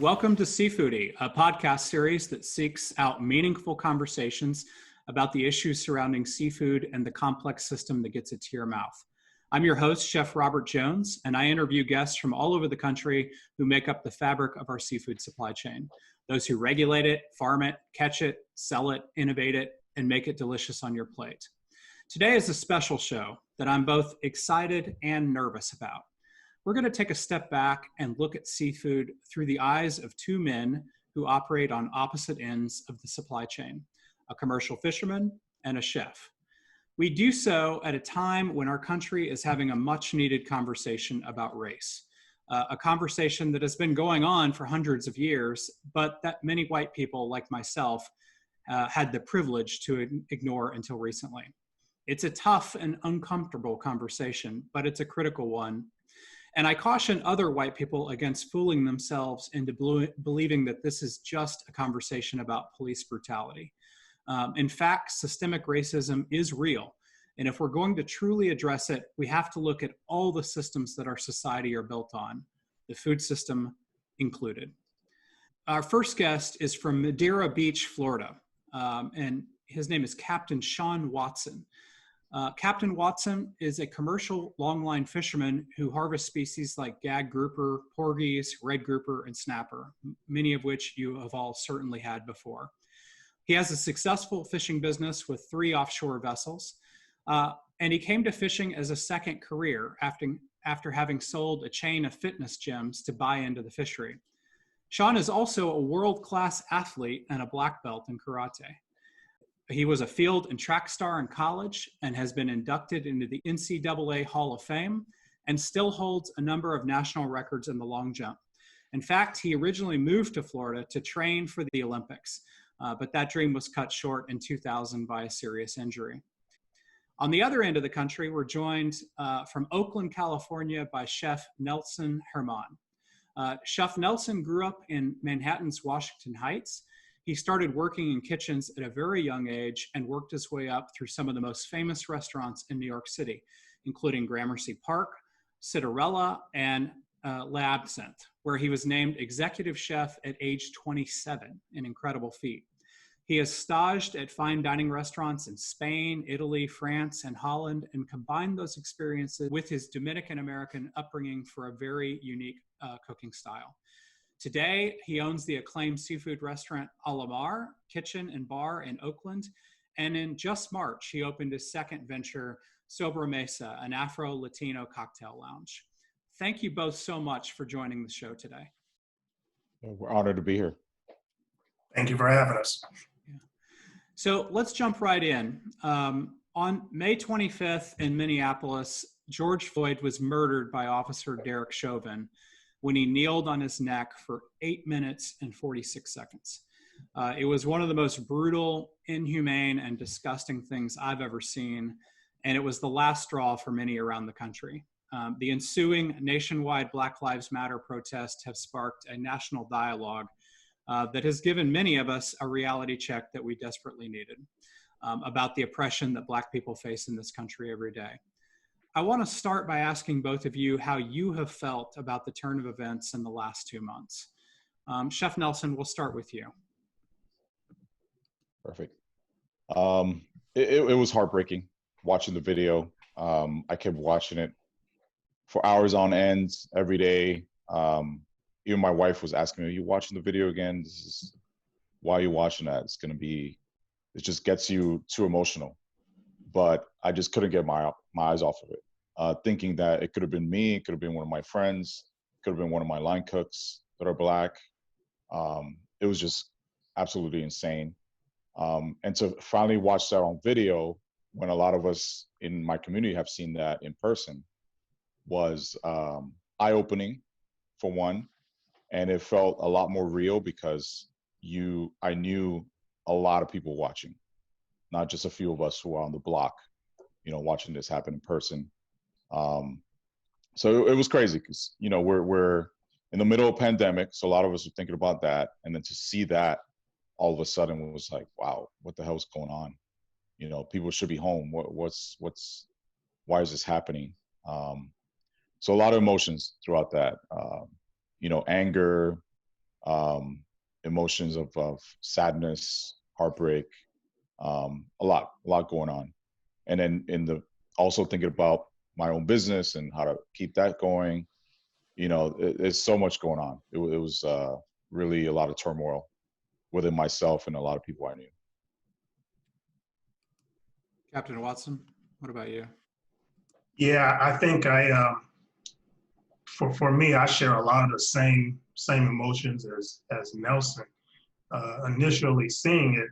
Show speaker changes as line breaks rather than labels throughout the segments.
Welcome to SEAFOODIE, a podcast series that seeks out meaningful conversations about the issues surrounding seafood and the complex system that gets it to your mouth. I'm your host, Chef Robert Jones, and I interview guests from all over the country who make up the fabric of our seafood supply chain. Those who regulate it, farm it, catch it, sell it, innovate it, and make it delicious on your plate. Today is a special show that I'm both excited and nervous about. We're going to take a step back and look at seafood through the eyes of two men who operate on opposite ends of the supply chain, a commercial fisherman and a chef. We do so at a time when our country is having a much needed conversation about race, a conversation that has been going on for hundreds of years, but that many white people like myself had the privilege to ignore until recently. It's a tough and uncomfortable conversation, but it's a critical one. And I caution other white people against fooling themselves into believing that this is just a conversation about police brutality. In fact, systemic racism is real. And if we're going to truly address it, we have to look at all the systems that our society are built on, the food system included. Our first guest is from Madeira Beach, Florida, and his name is Captain Shawn Watson. Captain Watson is a commercial longline fisherman who harvests species like gag grouper, porgies, red grouper, and snapper, many of which you have all certainly had before. He has a successful fishing business with 3 offshore vessels, and he came to fishing as a second career after having sold a chain of fitness gyms to buy into the fishery. Shawn is also a world-class athlete and a black belt in karate. He was a field and track star in college and has been inducted into the NCAA Hall of Fame and still holds a number of national records in the long jump. In fact, he originally moved to Florida to train for the Olympics, but that dream was cut short in 2000 by a serious injury. On the other end of the country, we're joined from Oakland, California by Chef Nelson Herman. Chef Nelson grew up in Manhattan's Washington Heights. He started working in kitchens at a very young age and worked his way up through some of the most famous restaurants in New York City, including Gramercy Park, Citarella, and L'Absinthe, where he was named executive chef at age 27, an incredible feat. He has staged at fine dining restaurants in Spain, Italy, France, and Holland, and combined those experiences with his Dominican-American upbringing for a very unique cooking style. Today, he owns the acclaimed seafood restaurant Alamar Kitchen and Bar in Oakland. And in just March, he opened his second venture, Sobremesa, an Afro-Latino cocktail lounge. Thank you both so much for joining the show today.
We're honored to be here.
Thank you for having us.
Yeah. So let's jump right in. On May 25th in Minneapolis, George Floyd was murdered by Officer Derek Chauvin when he kneeled on his neck for 8 minutes and 46 seconds. It was one of the most brutal, inhumane, and disgusting things I've ever seen, and it was the last straw for many around the country. The ensuing nationwide Black Lives Matter protests have sparked a national dialogue that has given many of us a reality check that we desperately needed about the oppression that Black people face in this country every day. I want to start by asking both of you how you have felt about the turn of events in the last 2 months. Chef Nelson, we'll start with you.
Perfect. It was heartbreaking watching the video. I kept watching it for hours on end every day. Even my wife was asking me, "Are you watching the video again? Why are you watching that? It just gets you too emotional." But I just couldn't get my eyes off of it, thinking that it could have been me, it could have been one of my friends, it could have been one of my line cooks that are Black. It was just absolutely insane. And to finally watch that on video, when a lot of us in my community have seen that in person, was eye-opening, for one, and it felt a lot more real because I knew a lot of people watching. Not just a few of us who are on the block, watching this happen in person. So it was crazy because, we're in the middle of a pandemic. So a lot of us are thinking about that. And then to see that all of a sudden was like, wow, what the hell is going on? People should be home. Why is this happening? So a lot of emotions throughout that, anger, emotions of sadness, heartbreak, a lot going on. And then also thinking about my own business and how to keep that going. There's so much going on. It was really a lot of turmoil within myself and a lot of people I knew.
Captain Watson, what about you?
Yeah, I think for me, I share a lot of the same emotions as Nelson. Initially seeing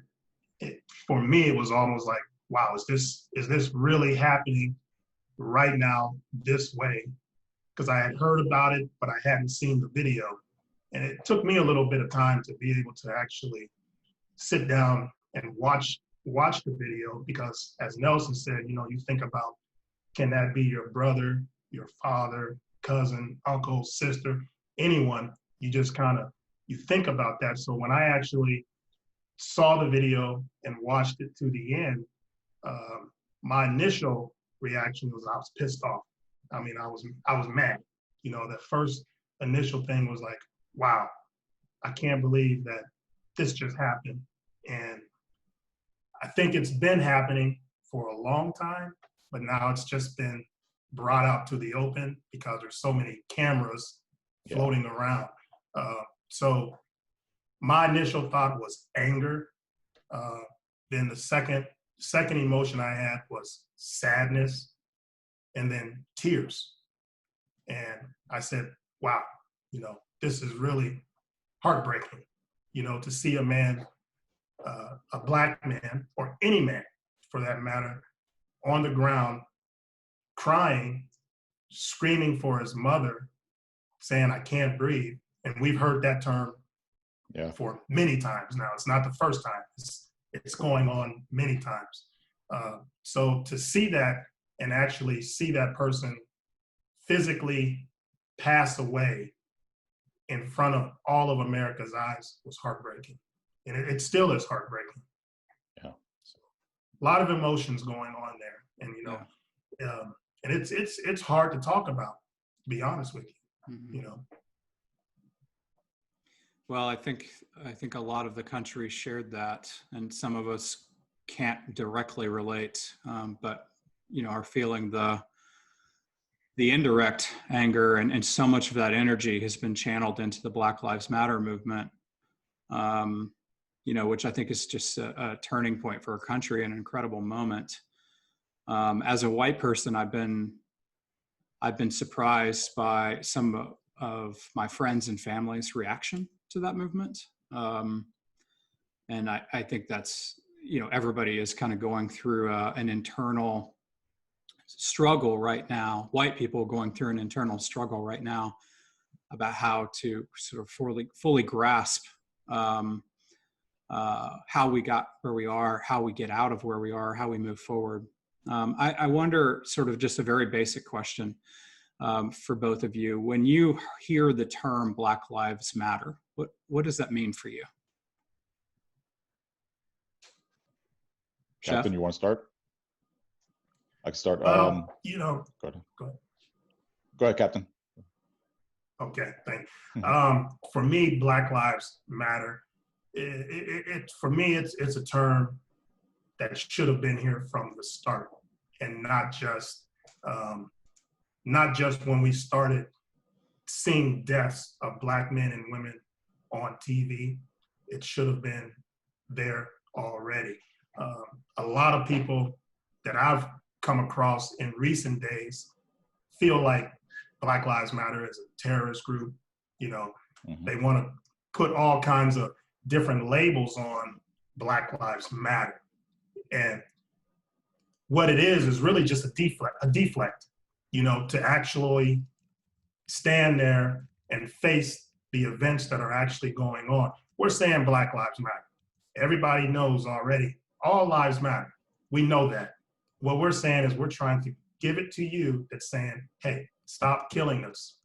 it, for me, it was almost like, wow, is this really happening right now this way? Because I had heard about it, but I hadn't seen the video. And it took me a little bit of time to be able to actually sit down and watch the video, because as Nelson said, you think about, can that be your brother, your father, cousin, uncle, sister, anyone? You just you think about that. So when I actually saw the video and watched it to the end, my initial reaction was I was pissed off. I mean, I was mad. The first initial thing was like, wow, I can't believe that this just happened. And I think it's been happening for a long time, but now it's just been brought out to the open because there's so many cameras floating around. So my initial thought was anger. Then the second emotion I had was sadness, and then tears. And I said, wow, this is really heartbreaking, to see a man, a Black man, or any man for that matter, on the ground, crying, screaming for his mother, saying, I can't breathe. And we've heard that term for many times now. It's not the first time. It's going on many times. So to see that and actually see that person physically pass away in front of all of America's eyes was heartbreaking. And it still is heartbreaking.
Yeah.
So, a lot of emotions going on there. And, and it's hard to talk about, to be honest with you,
Mm-hmm. Well, I think a lot of the country shared that, and some of us can't directly relate, but are feeling the indirect anger, and so much of that energy has been channeled into the Black Lives Matter movement, which I think is just a turning point for our country, an incredible moment. As a white person, I've been surprised by some of my friends and family's reaction to that movement. And I think that's, everybody is kind of going through an internal struggle right now. White people going through an internal struggle right now about how to sort of fully grasp how we got where we are, how we get out of where we are, how we move forward. I wonder, sort of just a very basic question for both of you. When you hear the term Black Lives Matter, what does that mean for you?
Captain,
Chef?
you want to start? I can start.
Go ahead.
Go ahead, Captain.
Okay, thank you. For me, Black Lives Matter. For me, it's a term that should have been here from the start, and not just when we started seeing deaths of Black men and women on TV. It should have been there already. A lot of people that I've come across in recent days feel like Black Lives Matter is a terrorist group. They want to put all kinds of different labels on Black Lives Matter. And what it is really just a deflect, to actually stand there and face the events that are actually going on. We're saying Black Lives Matter. Everybody knows already, all lives matter. We know that. What we're saying is we're trying to give it to you that's saying, hey, stop killing us.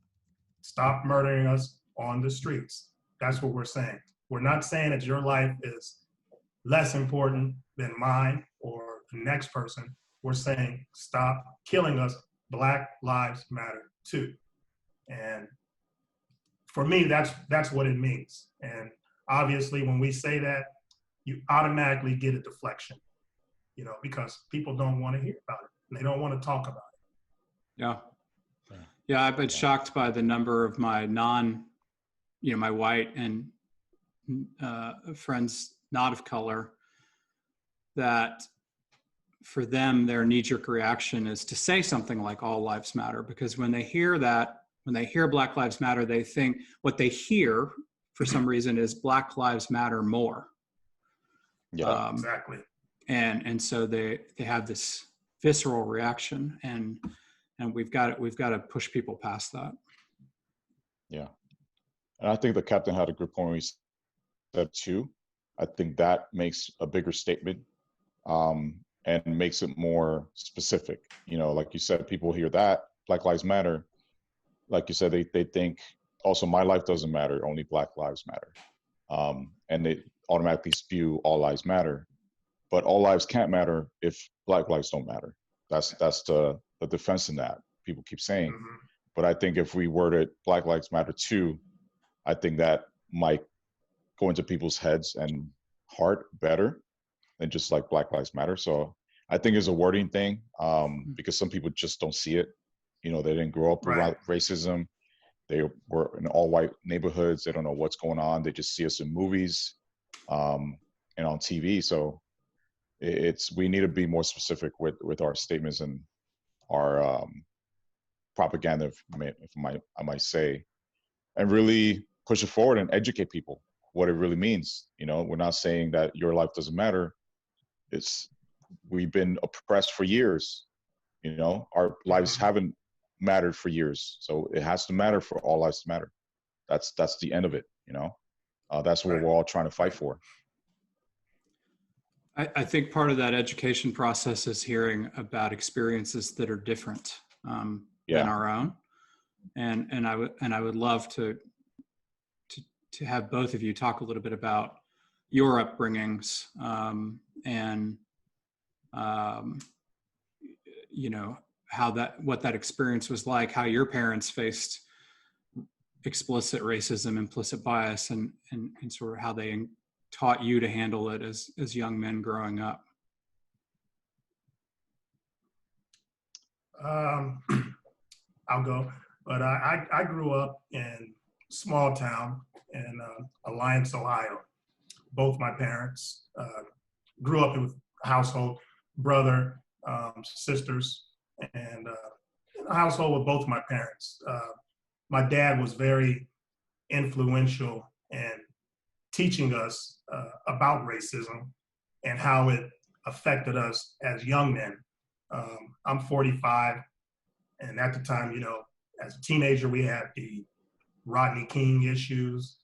Stop murdering us on the streets. That's what we're saying. We're not saying that your life is less important than mine or the next person. We're saying stop killing us. Black Lives Matter too. And for me, that's what it means. And obviously, when we say that, you automatically get a deflection, because people don't want to hear about it. And they don't want to talk about it.
Yeah. Yeah, I've been shocked by the number of my my white and friends not of color, that for them, their knee-jerk reaction is to say something like all lives matter, because when they hear Black Lives Matter, they think what they hear for some reason is Black Lives Matter more.
Yeah,
exactly.
And so they have this visceral reaction, and we've got to push people past that.
Yeah. And I think the captain had a good point when he said too. I think that makes a bigger statement, and makes it more specific. Like you said, people hear that Black Lives Matter. Like you said, they think also my life doesn't matter, only Black Lives Matter. And they automatically spew all lives matter. But all lives can't matter if Black lives don't matter. That's the defense in that people keep saying.
Mm-hmm.
But I think if we worded Black Lives Matter too, I think that might go into people's heads and heart better than just like Black Lives Matter. So I think it's a wording thing, because some people just don't see it. They didn't grow up around racism. They were in all white neighborhoods. They don't know what's going on. They just see us in movies, and on TV. So we need to be more specific with our statements and our propaganda, if I might say, and really push it forward and educate people what it really means. We're not saying that your life doesn't matter. We've been oppressed for years. Our lives haven't mattered for years, so it has to matter for all lives to matter. That's the end of it. That's what we're all trying to fight for.
I think part of that education process is hearing about experiences that are different than our own, and I would love to have both of you talk a little bit about your upbringings, and what that experience was like, how your parents faced explicit racism, implicit bias, and sort of how they taught you to handle it as young men growing up.
I'll go, but I grew up in small town in Alliance, Ohio. Both my parents grew up in a household, brother, sisters, and in a household with both my parents. My dad was very influential in teaching us about racism and how it affected us as young men. I'm 45, and at the time, as a teenager, we had the Rodney King issues,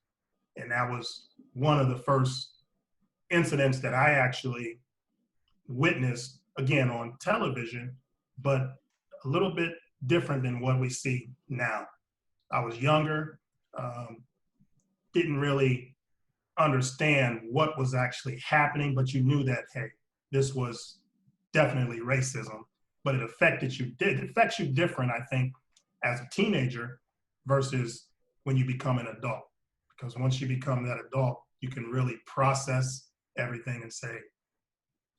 and that was one of the first incidents that I actually witnessed, again, on television, but a little bit different than what we see now. I was younger, didn't really understand what was actually happening, but you knew that, hey, this was definitely racism, but it affected you. It affects you different, I think, as a teenager versus when you become an adult. Because once you become that adult, you can really process everything and say,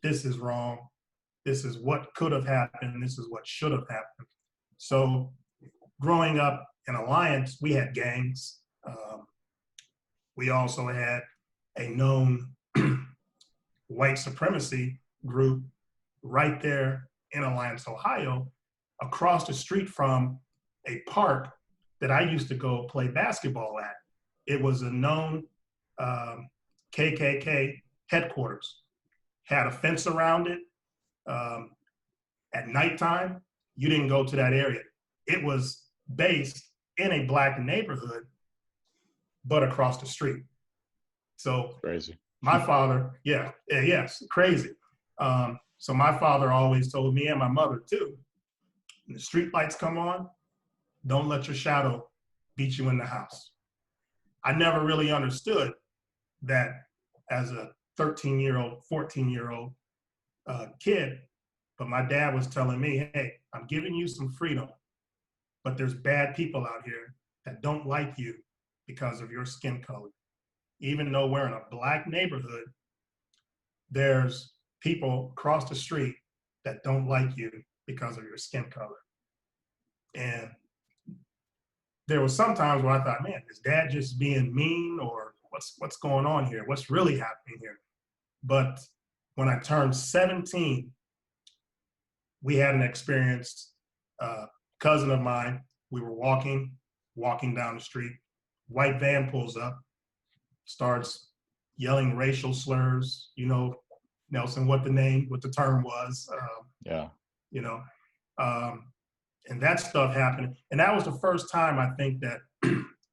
this is wrong. This is what could have happened. This is what should have happened. So growing up in Alliance, we had gangs. We also had a known white supremacy group right there in Alliance, Ohio, across the street from a park that I used to go play basketball at. It was a known KKK headquarters. Had a fence around it. At nighttime, you didn't go to that area. It was based in a Black neighborhood, but across the street. So
crazy.
My father, yes, crazy. So my father always told me, and my mother too, when the street lights come on, don't let your shadow beat you in the house. I never really understood that as a 13-year-old, 14-year-old kid, but my dad was telling me, hey, I'm giving you some freedom, but there's bad people out here that don't like you, because of your skin color. Even though we're in a Black neighborhood, there's people across the street that don't like you because of your skin color. And there was some times where I thought, man, is dad just being mean, or what's going on here? What's really happening here? But when I turned 17, we had an experience. Cousin of mine, we were walking down the street. White van pulls up, starts yelling racial slurs. You know, Nelson, what the term was.
Yeah.
You know, and that stuff happened. And that was the first time I think that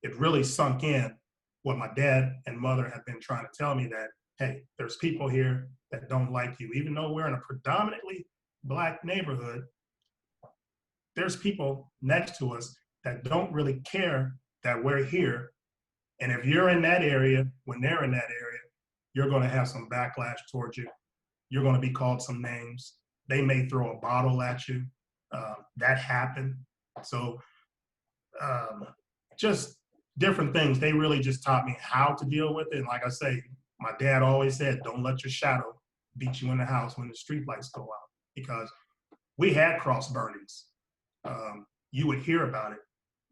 it really sunk in what my dad and mother had been trying to tell me, that, hey, there's people here that don't like you. Even though we're in a predominantly Black neighborhood, there's people next to us that don't really care that we're here. And if you're in that area, when they're in that area, you're going to have some backlash towards you. You're going to be called some names. They may throw a bottle at you. That happened. So just different things. They really just taught me how to deal with it. And like I say, my dad always said, don't let your shadow beat you in the house when the street lights go out, because we had cross burnings. You would hear about it,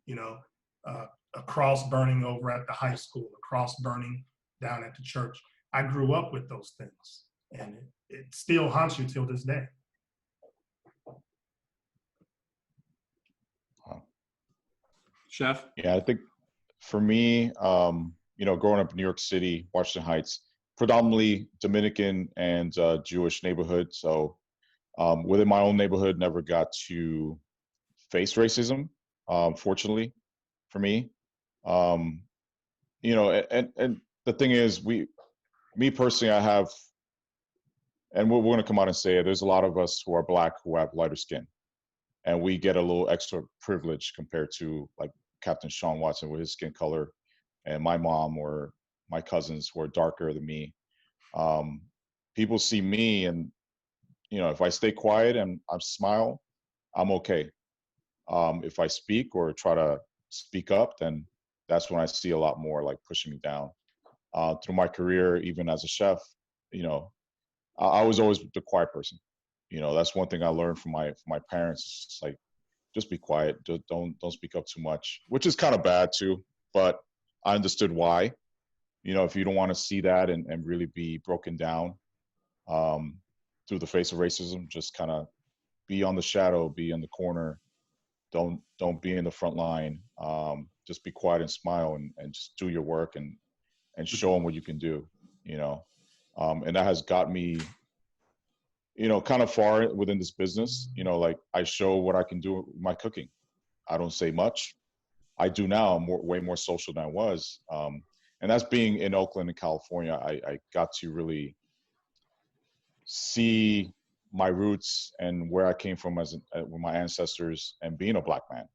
you know, a cross burning over at the high school, a cross burning down at the church. I grew up with those things, and it still haunts you till this day.
Chef?
Yeah, I think for me, you know, growing up in New York City, Washington Heights, predominantly Dominican and Jewish neighborhood. So within my own neighborhood, never got to face racism, fortunately for me. You know, and the thing is, me personally, I have, and we're going to come out and say it, there's a lot of us who are Black who have lighter skin, and we get a little extra privilege compared to like Captain Shawn Watson with his skin color, and my mom or my cousins who are darker than me. People see me, and you know, if I stay quiet and I smile, I'm okay. If I speak or try to speak up, then that's when I see a lot more like pushing me down. Through my career, even as a chef, you know, I was always the quiet person. You know, that's one thing I learned from my parents. It's like, just be quiet. Don't speak up too much, which is kind of bad too. But I understood why. You know, if you don't want to see that and really be broken down through the face of racism, just kind of be on the shadow, be in the corner. Don't be in the front line. Just be quiet and smile and just do your work and show them what you can do. You know, and that has got me, you know, kind of far within this business. You know, like I show what I can do with my cooking. I don't say much. I do now. I'm way more social than I was. And that's being in Oakland in California. I got to really see my roots and where I came from with my ancestors and being a Black man.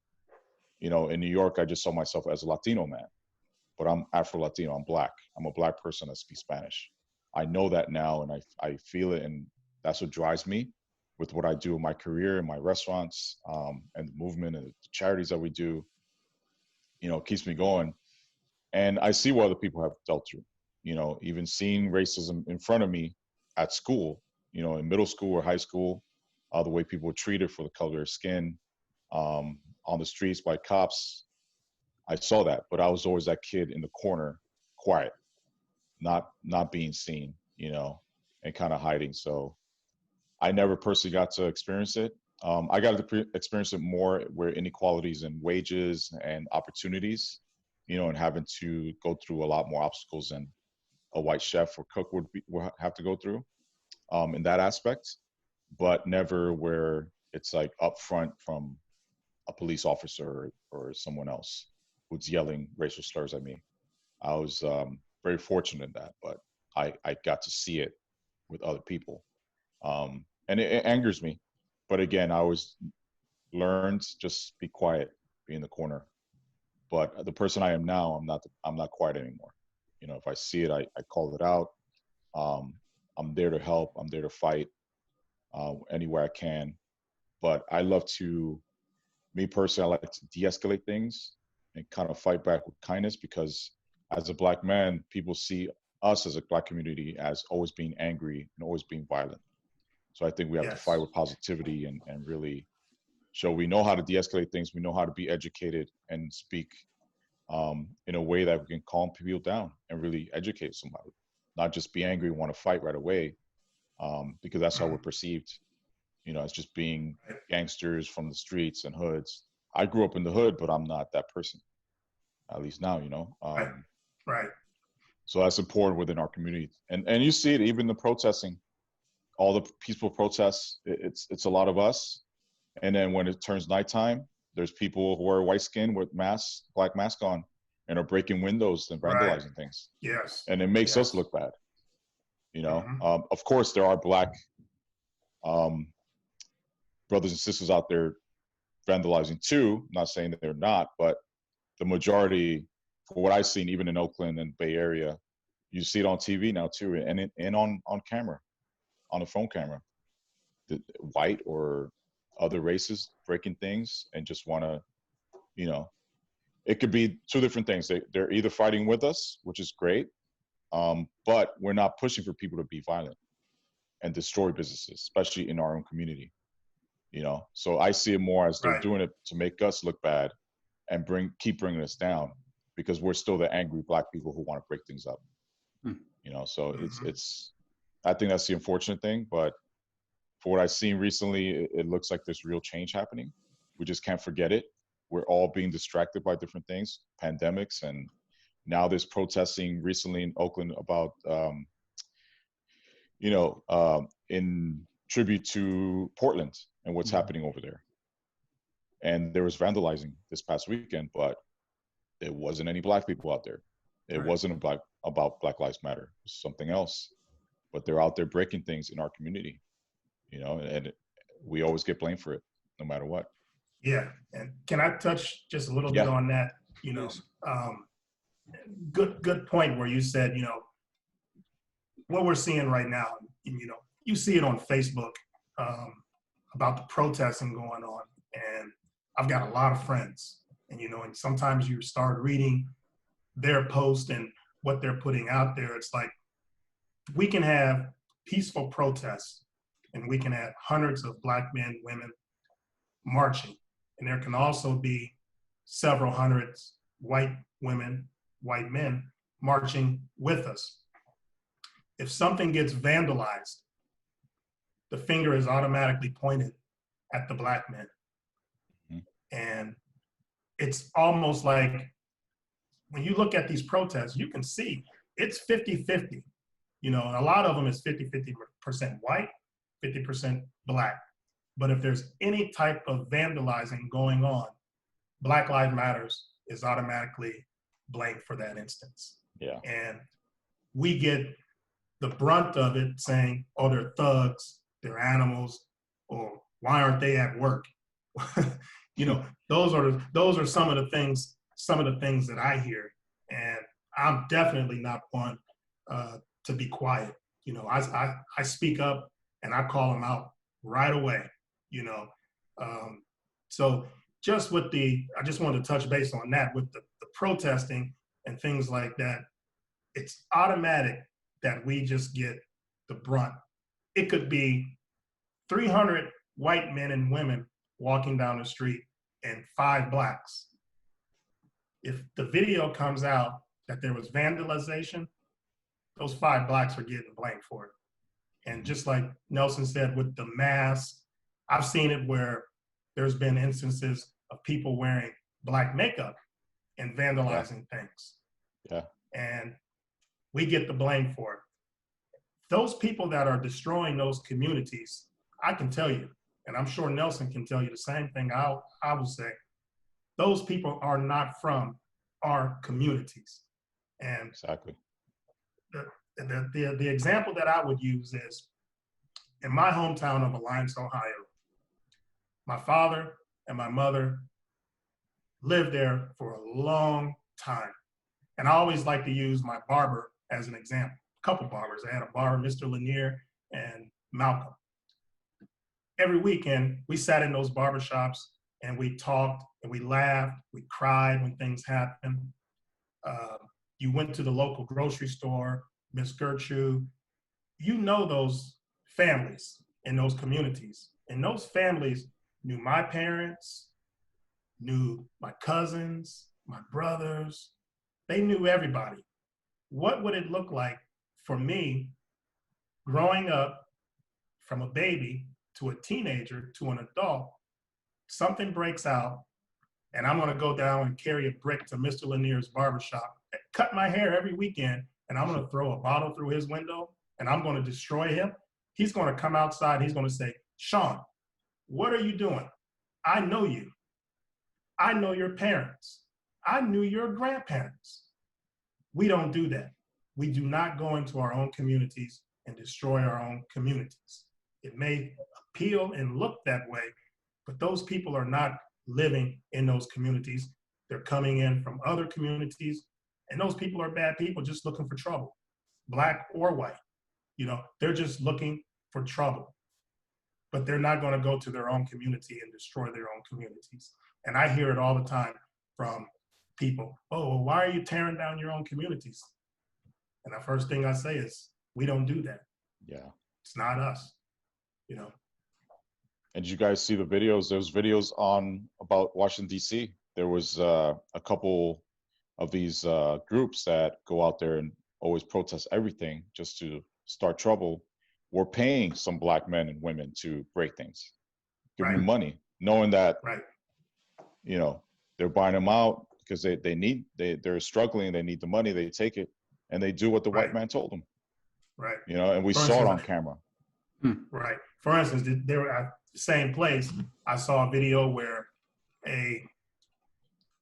You know, in New York, I just saw myself as a Latino man, but I'm Afro-Latino, I'm Black. I'm a Black person that speaks Spanish. I know that now, and I feel it, and that's what drives me with what I do in my career, in my restaurants, and the movement and the charities that we do. You know, it keeps me going. And I see what other people have dealt through. You know, even seeing racism in front of me at school, you know, in middle school or high school, the way people were treated for the color of their skin, on the streets by cops. I saw that, but I was always that kid in the corner, quiet, not being seen, you know, and kind of hiding. So I never personally got to experience it. I got to experience it more where inequalities in wages and opportunities, you know, and having to go through a lot more obstacles than a white chef or cook would have to go through in that aspect, but never where it's like upfront from a police officer or someone else who's yelling racial slurs at me. I was very fortunate in that, but I got to see it with other people. And it angers me. But again, I always learned just be quiet, be in the corner. But the person I am now, I'm not quiet anymore. You know, if I see it, I call it out. I'm there to help. I'm there to fight anywhere I can. But I love to, me personally, I like to de-escalate things and kind of fight back with kindness, because as a Black man, people see us as a Black community as always being angry and always being violent. So I think we have to fight with positivity and really show we know how to de-escalate things. We know how to be educated and speak in a way that we can calm people down and really educate somebody, not just be angry and want to fight right away, because that's how we're perceived, as just being gangsters from the streets and hoods. I grew up in the hood, but I'm not that person, at least now,
Right.
So that's important within our community. And you see it even the protesting, all the peaceful protests, it's a lot of us. And then when it turns nighttime, there's people who are white skinned with masks, black mask on, and are breaking windows and vandalizing things.
Yes.
And it makes us look bad. Of course, there are Black brothers and sisters out there vandalizing too. I'm not saying that they're not, but the majority, for what I've seen, even in Oakland and Bay Area, you see it on TV now too, and on camera, on a phone camera, the white or other races breaking things and just want to, it could be two different things. They're either fighting with us, which is great, but we're not pushing for people to be violent and destroy businesses, especially in our own community. So I see it more as they're doing it to make us look bad and keep bringing us down, because we're still the angry Black people who want to break things up. So it's I think that's the unfortunate thing, but for what I've seen recently, it looks like there's real change happening. We just can't forget it. We're all being distracted by different things, pandemics, and now there's protesting recently in Oakland about, in tribute to Portland and what's happening over there. And there was vandalizing this past weekend, but there wasn't any Black people out there. It wasn't about Black Lives Matter. It was something else. But they're out there breaking things in our community, and we always get blamed for it, no matter what.
Yeah, and can I touch just a little bit on that? Good point where you said, what we're seeing right now, and, you see it on Facebook about the protesting going on, and I've got a lot of friends, and sometimes you start reading their posts and what they're putting out there. It's like, we can have peaceful protests and we can have hundreds of Black men, women marching. And there can also be several hundreds white women, white men marching with us. If something gets vandalized, the finger is automatically pointed at the Black men. And it's almost like, when you look at these protests, you can see it's 50-50. And a lot of them is 50% white, 50% Black. But if there's any type of vandalizing going on, Black Lives Matters is automatically blamed for that instance.
Yeah.
And we get the brunt of it, saying, oh, they're thugs, they're animals, or why aren't they at work? Those are some of the things that I hear. And I'm definitely not one to be quiet. I speak up and I call them out right away. So just I just wanted to touch base on that with the protesting and things like that. It's automatic that we just get the brunt. It could be 300 white men and women walking down the street and 5 Blacks. If the video comes out that there was vandalization, those 5 Blacks are getting blamed for it. And just like Nelson said with the mask, I've seen it where there's been instances of people wearing Black makeup and vandalizing things.
Yeah.
And we get the blame for it. Those people that are destroying those communities, I can tell you, and I'm sure Nelson can tell you the same thing I will say, those people are not from our communities. And
exactly.
The example that I would use is in my hometown of Alliance, Ohio. My father and my mother lived there for a long time. And I always like to use my barber as an example. A couple barbers. I had a barber, Mr. Lanier and Malcolm. Every weekend, we sat in those barbershops and we talked and we laughed, we cried when things happened. You went to the local grocery store, Miss Gertrude, you know those families in those communities. And those families knew my parents, knew my cousins, my brothers. They knew everybody. What would it look like for me growing up from a baby to a teenager to an adult? Something breaks out, and I'm gonna go down and carry a brick to Mr. Lanier's barbershop, and cut my hair every weekend, and I'm gonna throw a bottle through his window, and I'm gonna destroy him. He's gonna come outside, he's gonna say, Shawn, what are you doing? I know you. I know your parents. I knew your grandparents. We don't do that. We do not go into our own communities and destroy our own communities. It may appeal and look that way, but those people are not living in those communities. They're coming in from other communities, and those people are bad people just looking for trouble, black or white. You know, they're just looking for trouble, but they're not going to go to their own community and destroy their own communities. And I hear it all the time from people, oh, well, why are you tearing down your own communities? And the first thing I say is, we don't do that.
Yeah.
It's not us, you know.
And did you guys see the videos? There's videos on about Washington, D.C. There was a couple of these groups that go out there and always protest everything just to start trouble. We're paying some black men and women to break things, give them money, knowing that, you know, they're buying them out because they're struggling, they need the money, they take it, and they do what the white man told them.
Right.
You know, and we saw it on camera.
Right. For instance, they were at the same place. I saw a video where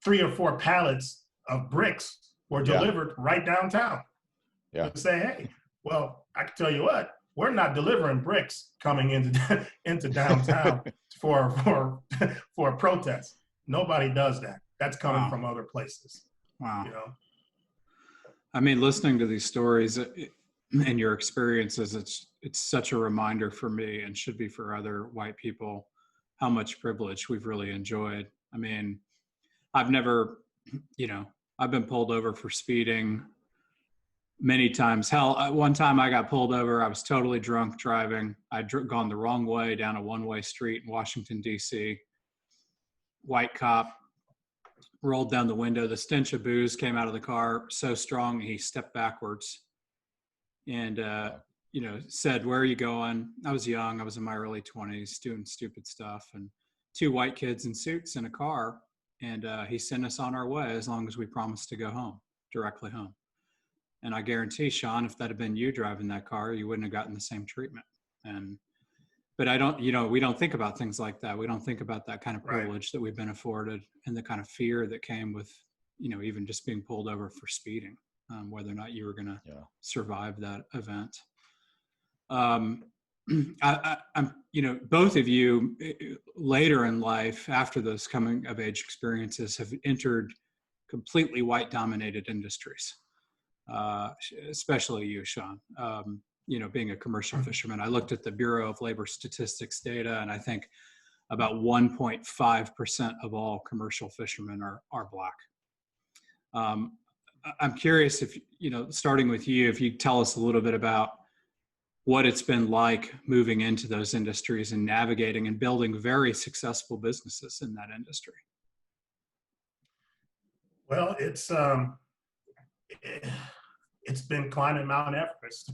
3 or 4 pallets of bricks were delivered right downtown.
Yeah.
To say, hey, well, I can tell you what, we're not delivering bricks coming into downtown for a protest. Nobody does that. That's coming from other places.
Wow.
You know?
I mean, listening to these stories and your experiences, it's such a reminder for me, and should be for other white people, how much privilege we've really enjoyed. I mean, I've never, you know, I've been pulled over for speeding many times. Hell, one time I got pulled over. I was totally drunk driving. I'd gone the wrong way down a one-way street in Washington, D.C. White cop rolled down the window. The stench of booze came out of the car so strong, he stepped backwards and, you know, said, where are you going? I was young. I was in my early 20s doing stupid stuff, and 2 white kids in suits in a car. And he sent us on our way as long as we promised to go home, directly home. And I guarantee, Shawn, if that had been you driving that car, you wouldn't have gotten the same treatment. But I don't, you know, we don't think about things like that. We don't think about that kind of privilege that we've been afforded, and the kind of fear that came with, you know, even just being pulled over for speeding, whether or not you were going to survive that event. I'm, you know, both of you later in life, after those coming of age experiences, have entered completely white dominated industries, especially you, Shawn. You know, being a commercial fisherman, I looked at the Bureau of Labor Statistics data, and I think about 1.5% of all commercial fishermen are Black. I'm curious if, you know, starting with you, if you tell us a little bit about what it's been like moving into those industries and navigating and building very successful businesses in that industry.
Well, it's been climbing Mount Everest,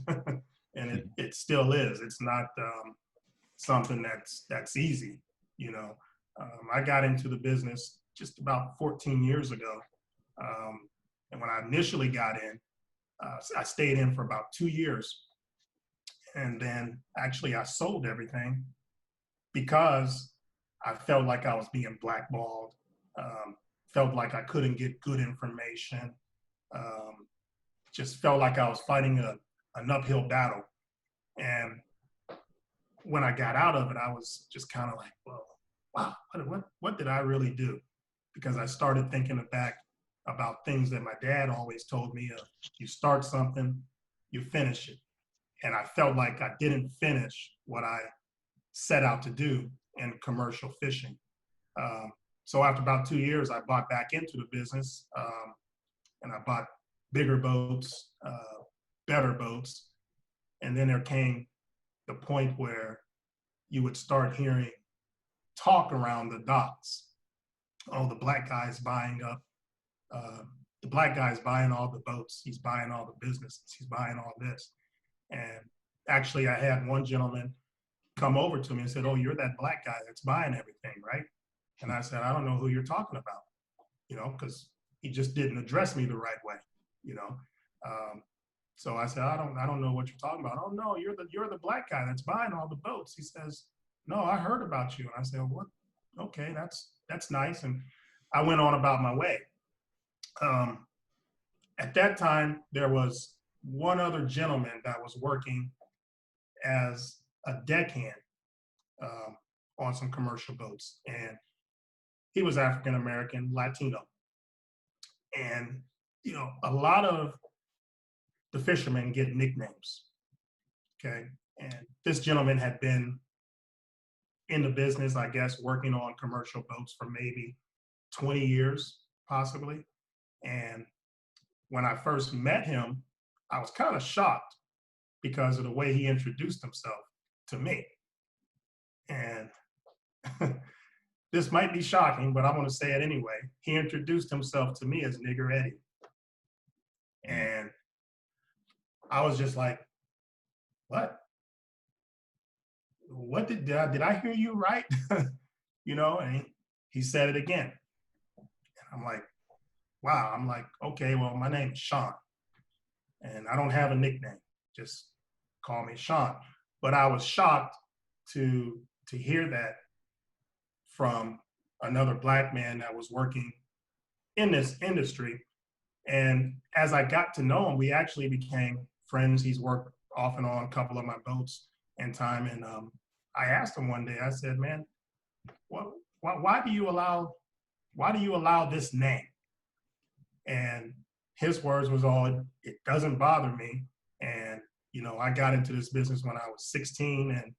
and it still is. It's not something that's easy. You know, I got into the business just about 14 years ago, and when I initially got in, I stayed in for about 2 years. And then actually I sold everything because I felt like I was being blackballed, felt like I couldn't get good information, just felt like I was fighting an uphill battle. And when I got out of it, I was just kind of like, well, wow, what did I really do? Because I started thinking back about things that my dad always told me, you start something, you finish it. And I felt like I didn't finish what I set out to do in commercial fishing. So after about 2 years, I bought back into the business, and I bought bigger boats, better boats. And then there came the point where you would start hearing talk around the docks. Oh, the black guy's buying up, the black guy's buying all the boats. He's buying all the businesses. He's buying all this. And actually, I had one gentleman come over to me and said, "Oh, you're that black guy that's buying everything, right?" And I said, "I don't know who you're talking about," because he just didn't address me the right way, you know. So I said, I don't know what you're talking about." "Oh no, you're the black guy that's buying all the boats." He says, "No, I heard about you." And I said, "What? Okay, that's nice." And I went on about my way. At that time, there was one other gentleman that was working as a deckhand on some commercial boats, and he was African American, Latino. And a lot of the fishermen get nicknames. Okay, and this gentleman had been in the business, I guess, working on commercial boats for maybe 20 years, possibly. And when I first met him, I was kind of shocked because of the way he introduced himself to me. And this might be shocking, but I'm going to say it anyway. He introduced himself to me as Nigger Eddie. And I was just like, what? What did I hear you right? And he said it again. And I'm like, wow. I'm like, okay, well, my name is Shawn, and I don't have a nickname. Just call me Shawn. But I was shocked to hear that from another black man that was working in this industry. And as I got to know him, we actually became friends. He's worked off and on a couple of my boats in time. And I asked him one day, I said, "Man, why do you allow this name?" And his words was, "Oh, it doesn't bother me. And I got into this business when I was 16, and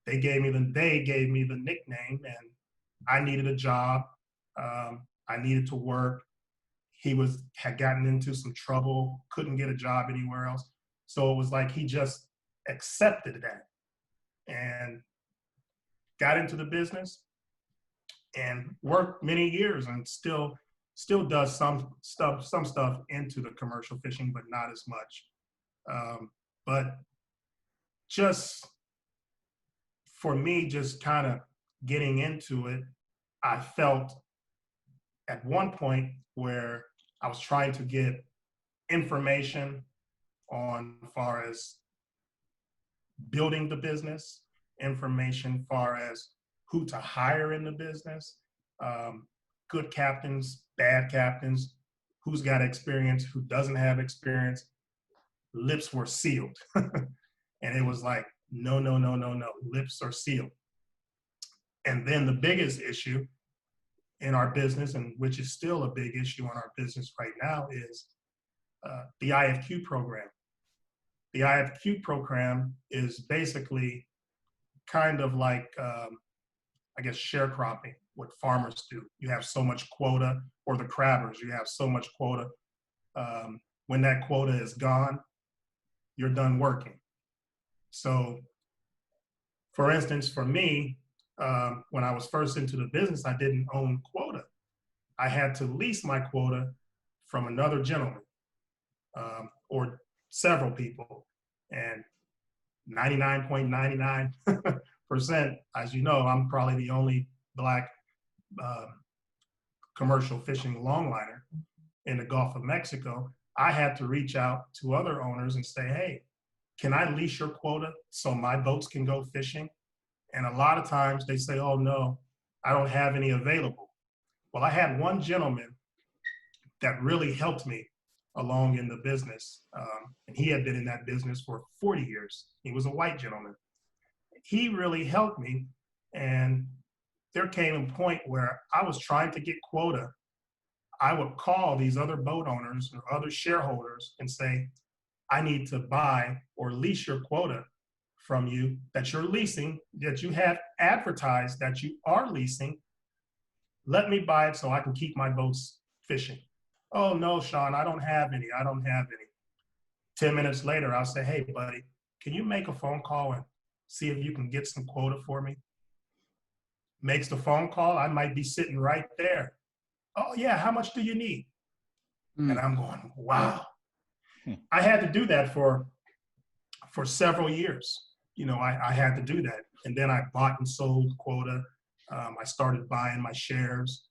they gave me the nickname, and I needed a job. I needed to work. He had gotten into some trouble, couldn't get a job anywhere else. So it was like he just accepted that and got into the business and worked many years, and still does some stuff into the commercial fishing, but not as much. But just for me, just kind of getting into it, I felt at one point where I was trying to get information on far as building the business, information far as who to hire in the business, good captains, bad captains, who's got experience, who doesn't have experience. Lips were sealed. And it was like, no, lips are sealed. And then the biggest issue in our business, and which is still a big issue in our business right now, is the IFQ program. The IFQ program is basically kind of like, I guess, sharecropping, what farmers do. You have so much quota, or the crabbers, you have so much quota. When that quota is gone, you're done working. So, for instance, for me, when I was first into the business, I didn't own quota. I had to lease my quota from another gentleman, or several people. And 99.99%, as you know, I'm probably the only black commercial fishing longliner in the Gulf of Mexico. I had to reach out to other owners and say, "Hey, can I lease your quota so my boats can go fishing?" And a lot of times they say, "Oh no, I don't have any available." Well, I had one gentleman that really helped me along in the business. And he had been in that business for 40 years. He was a white gentleman. He really helped me. And there came a point where I was trying to get quota. I would call these other boat owners or other shareholders and say, "I need to buy or lease your quota from you that you're leasing, that you have advertised that you are leasing. let me buy it so I can keep my boats fishing. Oh no, Shawn, I don't have any. I don't have any. 10 minutes later, I'll say, hey, buddy, can you make a phone call and see if you can get some quota for me? Makes the phone call. I might be sitting right there. Oh yeah, how much do you need? And I'm going, wow. I had to do that for several years. You know, I had to do that. And then I bought and sold quota. I started buying my shares,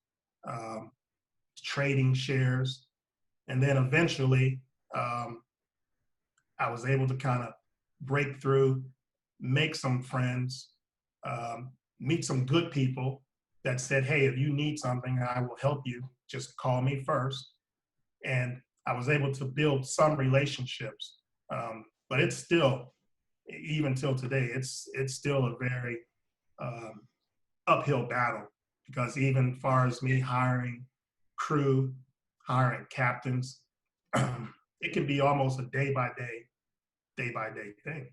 trading shares. And then eventually, I was able to kind of break through, make some friends, meet some good people that said, hey, if you need something, I will help you. Just call me first. And I was able to build some relationships. But it's still, even till today, it's still a very uphill battle, because even far as me hiring crew, hiring captains, it can be almost a day by day thing.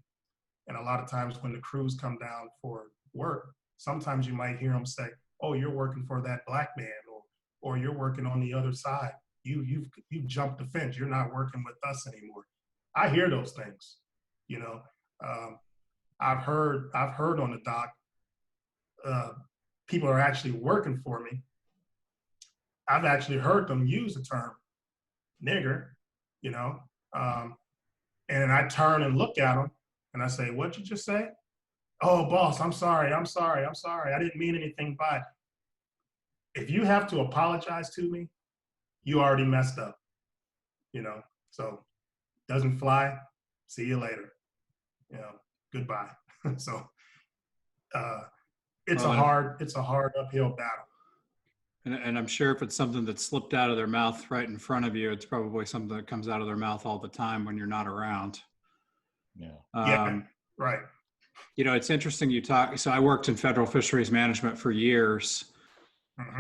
And a lot of times when the crews come down for work, sometimes you might hear them say, oh, you're working for that black man, or you're working on the other side. You've jumped the fence. You're not working with us anymore. I hear those things, you know. I've heard on the dock, people are actually working for me. I've actually heard them use the term nigger, you know, and I turn and look at them and I say, what'd you just say? Oh, boss, I'm sorry. I didn't mean anything by it. If you have to apologize to me, you already messed up, you know. So doesn't fly. See you later. You know, goodbye. So it's a hard uphill battle.
And I'm sure if it's something that slipped out of their mouth right in front of you, it's probably something that comes out of their mouth all the time when you're not around.
Yeah.
Yeah, right.
You know, it's interesting you talk. So I worked in federal fisheries management for years,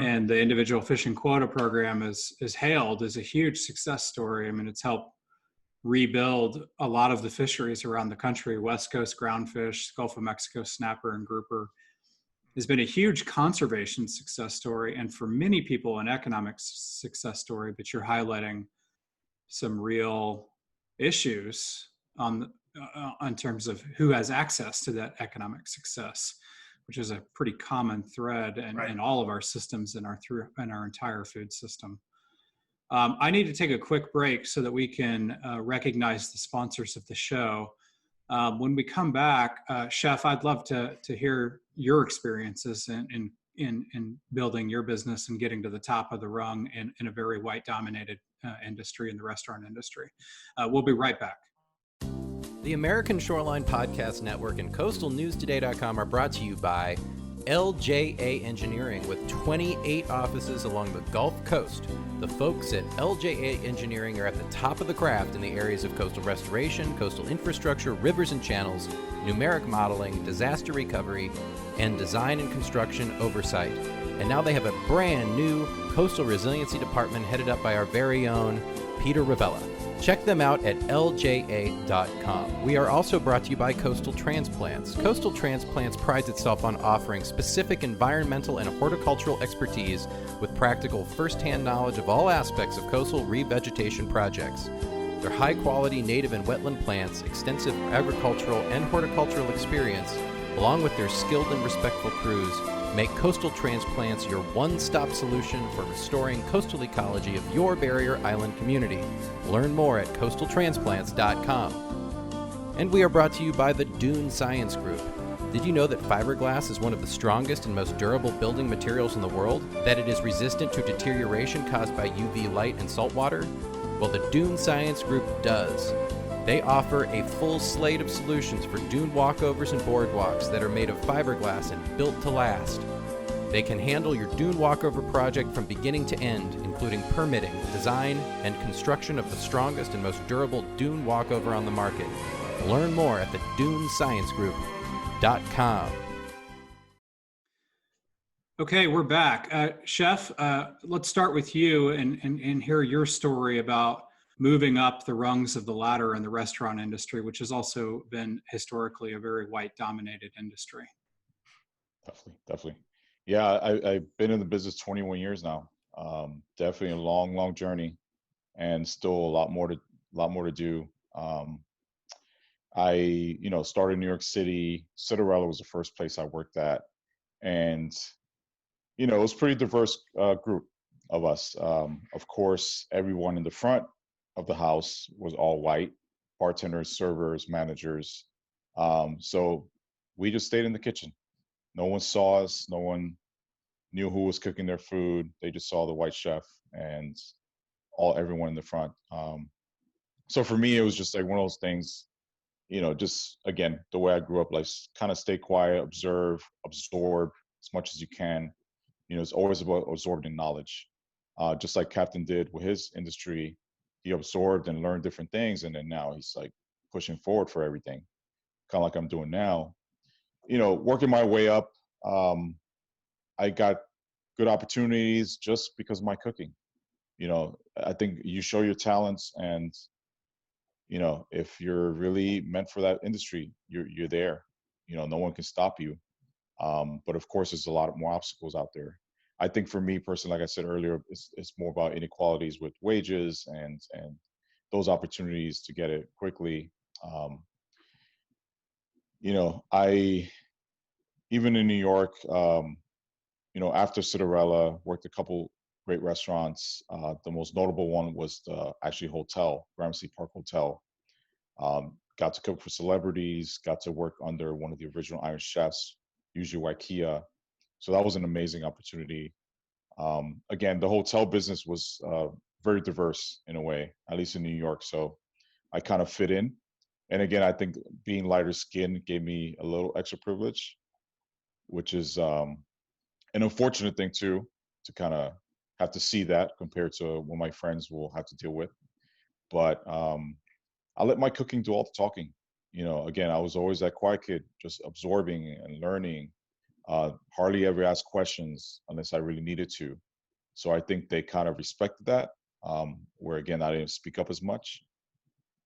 and the individual fishing quota program is hailed as a huge success story. I mean, it's helped rebuild a lot of the fisheries around the country. West Coast groundfish, Gulf of Mexico snapper and grouper has been a huge conservation success story, and for many people an economic success story. But you're highlighting some real issues on terms of who has access to that economic success, which is a pretty common thread in all of our systems in our entire food system. I need to take a quick break so that we can recognize the sponsors of the show. When we come back, Chef, I'd love to hear your experiences in building your business and getting to the top of the rung in a very white-dominated industry, in the restaurant industry. We'll be right back.
The American Shoreline Podcast Network and CoastalNewsToday.com are brought to you by LJA Engineering, with 28 offices along the Gulf Coast. The folks at LJA Engineering are at the top of the craft in the areas of coastal restoration, coastal infrastructure, rivers and channels, numeric modeling, disaster recovery, and design and construction oversight. And now they have a brand new coastal resiliency department headed up by our very own Peter Ravella. Check them out at lja.com. We are also brought to you by Coastal Transplants. Coastal Transplants prides itself on offering specific environmental and horticultural expertise with practical first-hand knowledge of all aspects of coastal revegetation projects. Their high-quality native and wetland plants, extensive agricultural and horticultural experience, along with their skilled and respectful crews, make Coastal Transplants your one-stop solution for restoring coastal ecology of your barrier island community. Learn more at coastaltransplants.com. And we are brought to you by the Dune Science Group. Did you know that fiberglass is one of the strongest and most durable building materials in the world? That it is resistant to deterioration caused by UV light and salt water? Well, the Dune Science Group does. They offer a full slate of solutions for dune walkovers and boardwalks that are made of fiberglass and built to last. They can handle your dune walkover project from beginning to end, including permitting, design, and construction of the strongest and most durable dune walkover on the market. Learn more at thedunesciencegroup.com.
Okay, we're back. Chef, let's start with you and hear your story about moving up the rungs of the ladder in the restaurant industry, which has also been historically a very white-dominated industry.
Definitely. Yeah, I've been in the business 21 years now. Definitely a long, long journey, and still a lot more to do. I started in New York City. Cinderella was the first place I worked at, and it was pretty diverse group of us. Of course, everyone in the front of the house was all white, bartenders, servers, managers. So we just stayed in the kitchen. No one saw us. No one knew who was cooking their food. They just saw the white chef and everyone in the front. So for me, it was just like one of those things. Just again, the way I grew up, like kind of stay quiet, observe, absorb as much as you can. It's always about absorbing knowledge. Just like Captain did with his industry, he absorbed and learned different things, and then now he's like pushing forward for everything, kind of like I'm doing now. Working my way up, I got good opportunities just because of my cooking. I think you show your talents, and if you're really meant for that industry, you're there. No one can stop you. But of course, there's a lot more obstacles out there. I think for me personally, like I said earlier, it's more about inequalities with wages and those opportunities to get it quickly. Um, I even in New York, after Cinderella, worked a couple great restaurants. The most notable one was the actually hotel, Gramercy Park Hotel. Got to cook for celebrities, got to work under one of the original Iron Chefs, Yuji Waikia. So that was an amazing opportunity. Again, the hotel business was very diverse in a way, at least in New York. So I kind of fit in. And again, I think being lighter skinned gave me a little extra privilege, which is an unfortunate thing too, to kind of have to see that compared to what my friends will have to deal with. But I let my cooking do all the talking. Again, I was always that quiet kid, just absorbing and learning. Hardly ever asked questions unless I really needed to. So I think they kind of respected that. Where again, I didn't speak up as much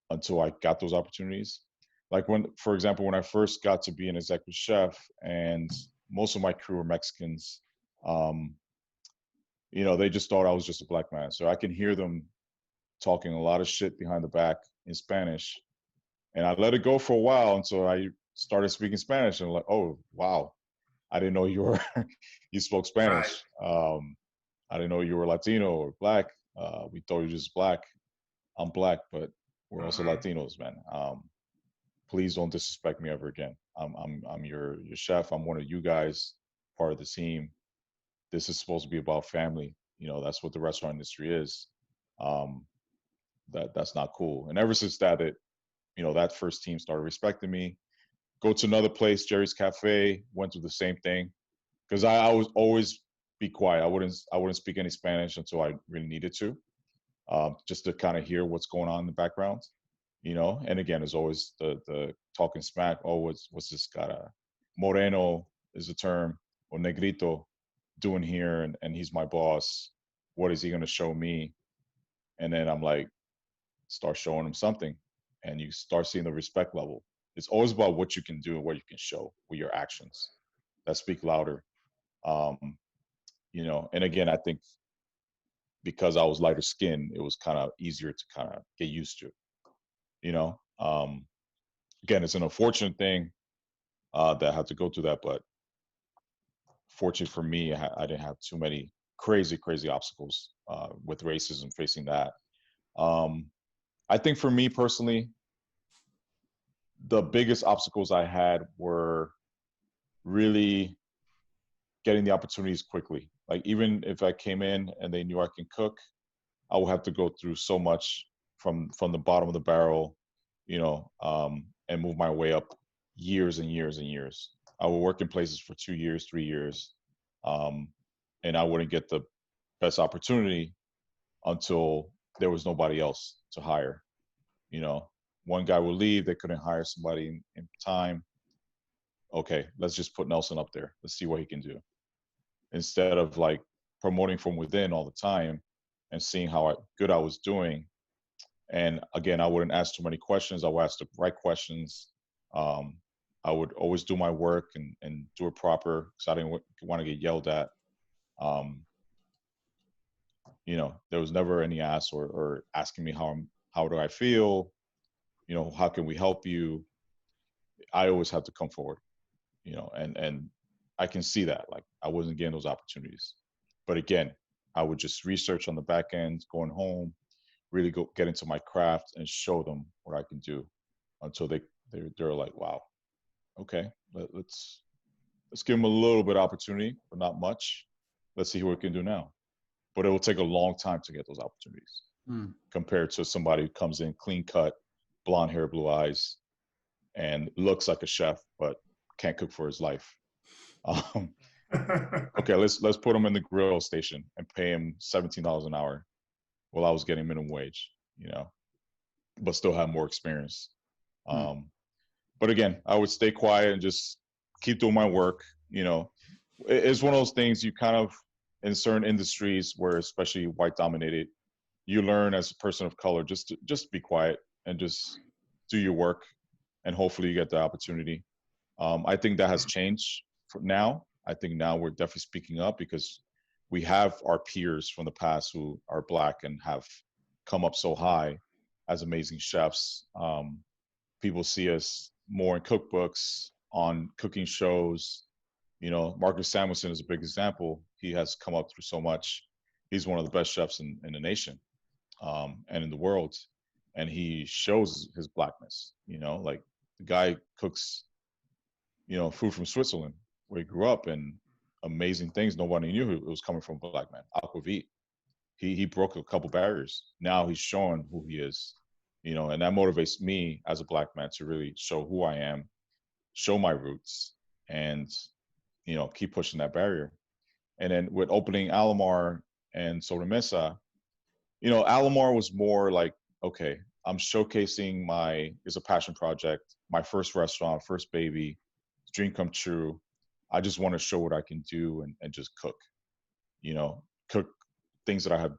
until I got those opportunities. Like for example, when I first got to be an executive chef, and most of my crew were Mexicans, they just thought I was just a black man. So I can hear them talking a lot of shit behind the back in Spanish. And I let it go for a while until I started speaking Spanish, and like, oh wow, I didn't know you were you spoke Spanish.
Right.
I didn't know you were Latino or black. We thought you were just black. I'm black, but we're also
Mhm.
Latinos, man. Please don't disrespect me ever again. I'm your chef. I'm one of you guys, part of the team. This is supposed to be about family. That's what the restaurant industry is. Um, that's not cool. And ever since that first team started respecting me. Go to another place, Jerry's Cafe, went through the same thing. Because I was always be quiet. I wouldn't speak any Spanish until I really needed to, just to kind of hear what's going on in the background. And again, there's always the talking smack. Oh, what's this guy? Moreno is the term, or negrito, doing here, and he's my boss. What is he going to show me? And then I'm like, start showing him something, and you start seeing the respect level. It's always about what you can do and what you can show with your actions that speak louder. Um, and again, I think because I was lighter skinned, it was kind of easier to kind of get used to. You know, um, Again, it's an unfortunate thing that I had to go through that, but fortunate for me, I didn't have too many crazy obstacles with racism facing that. Um, I think for me personally, the biggest obstacles I had were really getting the opportunities quickly. Like even if I came in and they knew I can cook, I would have to go through so much from the bottom of the barrel, and move my way up years and years and years. I would work in places for 2 years, 3 years, um, and I wouldn't get the best opportunity until there was nobody else to hire. You know, One guy would leave, they couldn't hire somebody in time. Okay, let's just put Nelson up there. Let's see what he can do. Instead of like promoting from within all the time and seeing how good I was doing. And again, I wouldn't ask too many questions. I would ask the right questions. Um, I would always do my work and do it proper because I didn't want to get yelled at. Um, there was never any ask or asking me how do I feel, how can we help you? I always had to come forward, and I can see that, like, I wasn't getting those opportunities. But again, I would just research on the back end, going home, really get into my craft and show them what I can do until they're like, wow, okay, let's give them a little bit of opportunity, but not much. Let's see what we can do now. But it will take a long time to get those opportunities compared to somebody who comes in clean cut, blonde hair, blue eyes, and looks like a chef, but can't cook for his life. Okay, let's put him in the grill station and pay him $17 an hour while I was getting minimum wage, but still have more experience. But again, I would stay quiet and just keep doing my work. It's one of those things you kind of, in certain industries where especially white dominated, you learn as a person of color just to be quiet and just do your work, and hopefully you get the opportunity. I think that has changed for now. I think now we're definitely speaking up because we have our peers from the past who are Black and have come up so high as amazing chefs. People see us more in cookbooks, on cooking shows. Marcus Samuelson is a big example. He has come up through so much. He's one of the best chefs in the nation and in the world. And he shows his Blackness, like the guy cooks, food from Switzerland where he grew up, and amazing things. Nobody knew it was coming from a Black man. Aquavit. He broke a couple barriers. Now he's showing who he is, and that motivates me as a Black man to really show who I am, show my roots, and keep pushing that barrier. And then with opening Alomar and Soda Mesa, Alomar was more like, okay, I'm showcasing it's a passion project, my first restaurant, first baby, dream come true. I just want to show what I can do and just cook, cook things that I have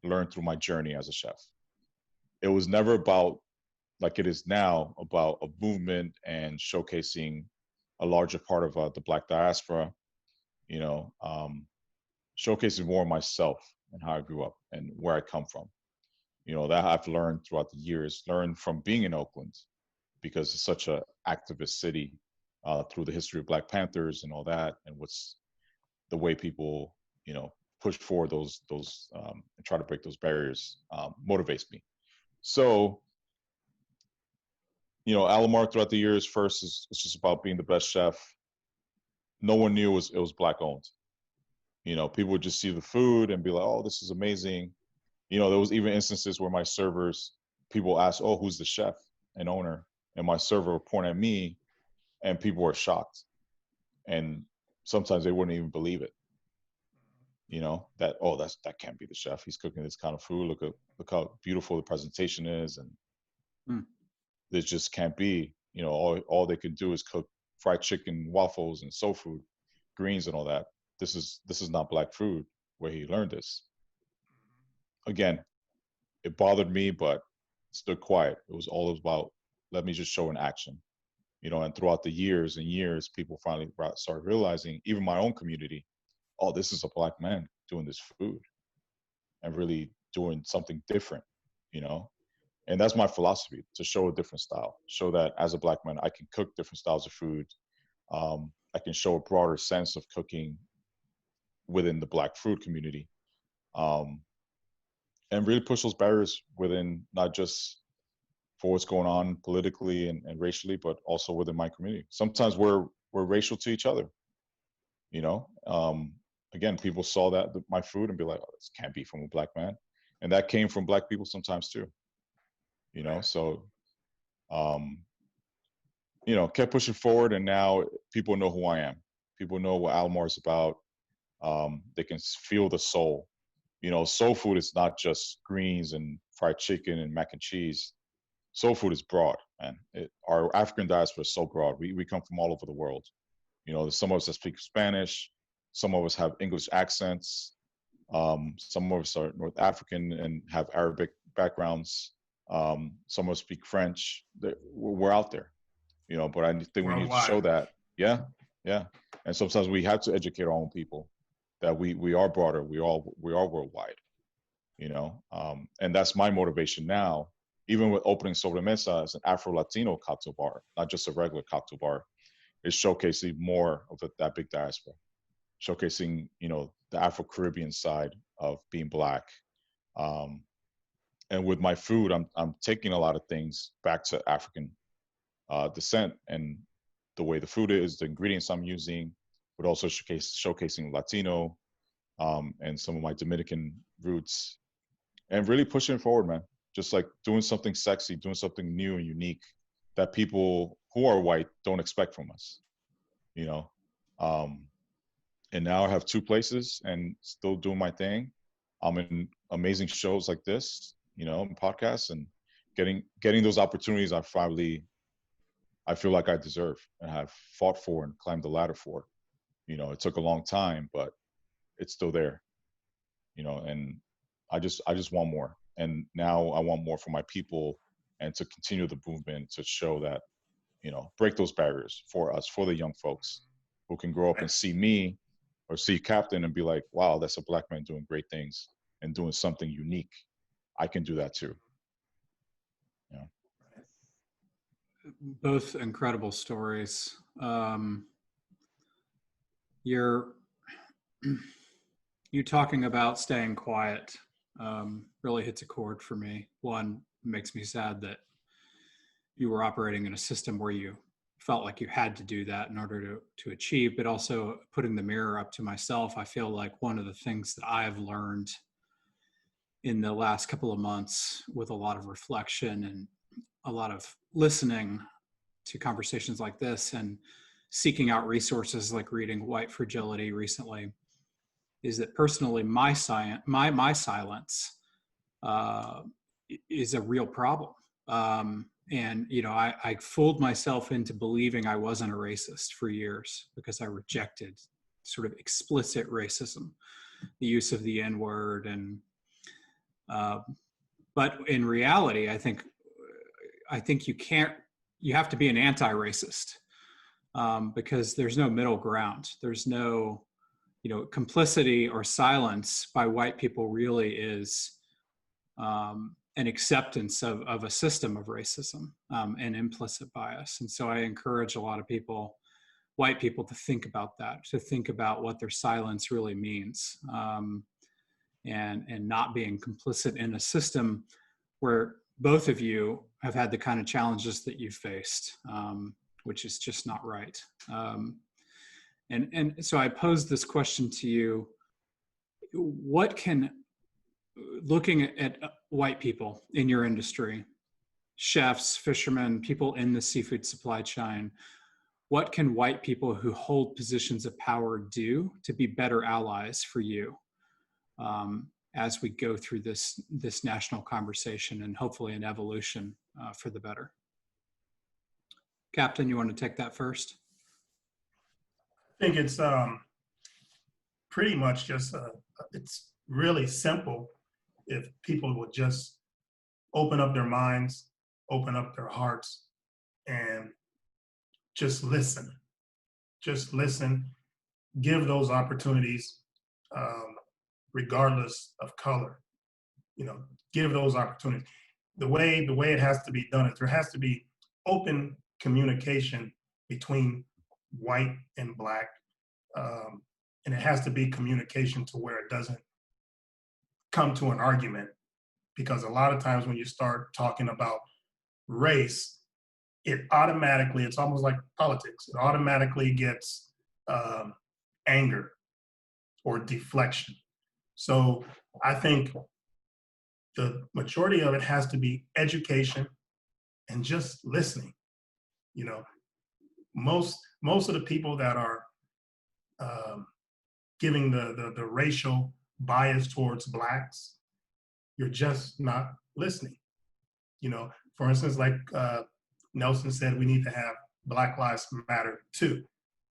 learned through my journey as a chef. It was never about, like it is now, about a movement and showcasing a larger part of the Black diaspora, showcasing more of myself and how I grew up and where I come from. That I've learned throughout the years, learned from being in Oakland, because it's such an activist city, through the history of Black Panthers and all that, and what's the way people, push forward those and try to break those barriers, motivates me. So, Alomar throughout the years, first it's just about being the best chef. No one knew it was Black owned. People would just see the food and be like, oh, this is amazing. There was even instances where my servers, people asked, oh, who's the chef and owner? And my server would point at me, and people were shocked. And sometimes they wouldn't even believe it. That, oh, that can't be the chef. He's cooking this kind of food. Look how beautiful the presentation is. And this just can't be, all they could do is cook fried chicken, waffles, and soul food, greens and all that. This is not Black food where he learned this. Again, it bothered me, but stood quiet. It was all about, let me just show an action. And throughout the years and years, people finally started realizing, even my own community, oh, this is a Black man doing this food and really doing something different, And that's my philosophy, to show a different style, show that as a Black man, I can cook different styles of food. I can show a broader sense of cooking within the Black food community, and really push those barriers within, not just for what's going on politically and racially, but also within my community. Sometimes we're racial to each other, Again, people saw my food and be like, oh, this can't be from a Black man. And that came from Black people sometimes too, so, kept pushing forward, and now people know who I am. People know what Alomar is about. They can feel the soul. Soul food is not just greens and fried chicken and mac and cheese. Soul food is broad, man. Our African diaspora is so broad. We come from all over the world. There's some of us that speak Spanish. Some of us have English accents. Some of us are North African and have Arabic backgrounds. Some of us speak French. We're out there. you know, but I think we need to
Worldwide.
show that. Yeah. Yeah. And sometimes we have to educate our own people that we are broader. We are worldwide, you know? And that's my motivation now, even with opening Sobremesa as an Afro-Latino cocktail bar, not just a regular cocktail bar, is showcasing more of that big diaspora, showcasing, you know, the Afro-Caribbean side of being Black. And with my food, I'm taking a lot of things back to African descent and the way the food is, the ingredients I'm using, but also showcasing Latino and some of my Dominican roots, and really pushing forward, man. Just like doing something sexy, doing something new and unique that people who are white don't expect from us, you know. And now I have 2 places and still doing my thing. I'm in amazing shows like this, you know, and podcasts, and getting those opportunities I feel like I deserve and have fought for and climbed the ladder for. You know, it took a long time, but it's still there, you know, and I just want more. And now I want more for my people and to continue the movement to show that, you know, break those barriers for us, for the young folks who can grow up and see me or see Captain and be like, wow, that's a Black man doing great things and doing something unique. I can do that too. Yeah.
Both incredible stories. You talking about staying quiet really hits a chord for me. One, makes me sad that you were operating in a system where you felt like you had to do that in order to achieve, but also putting the mirror up to myself. I feel like one of the things that I've learned in the last couple of months with a lot of reflection and a lot of listening to conversations like this and seeking out resources like reading White Fragility recently is that personally my silence is a real problem. And, you know, I fooled myself into believing I wasn't a racist for years because I rejected sort of explicit racism, the use of the N-word. And, but in reality, I think you have to be an anti-racist because there's no middle ground. There's no, you know, complicity or silence by white people really is an acceptance of a system of racism and implicit bias. And so I encourage a lot of people, white people, to think about that, to think about what their silence really means, and not being complicit in a system where both of you have had the kind of challenges that you've faced, which is just not right. And so I pose this question to you: what can, looking at white people in your industry, chefs, fishermen, people in the seafood supply chain, what can white people who hold positions of power do to be better allies for you as we go through this national conversation and hopefully an evolution for the better? Captain, you want to take that first?
I think it's pretty much just, it's really simple if people would just open up their minds, open up their hearts, and just listen. Just listen, give those opportunities, regardless of color. You know, give those opportunities. The way it has to be done is there has to be open communication between white and Black, and it has to be communication to where it doesn't come to an argument, because a lot of times when you start talking about race, it's almost like politics. It automatically gets anger or deflection. So I think the majority of it has to be education and just listening. You know, most of the people that are giving the racial bias towards Blacks, you're just not listening. You know, for instance, like Nelson said, we need to have Black Lives Matter too.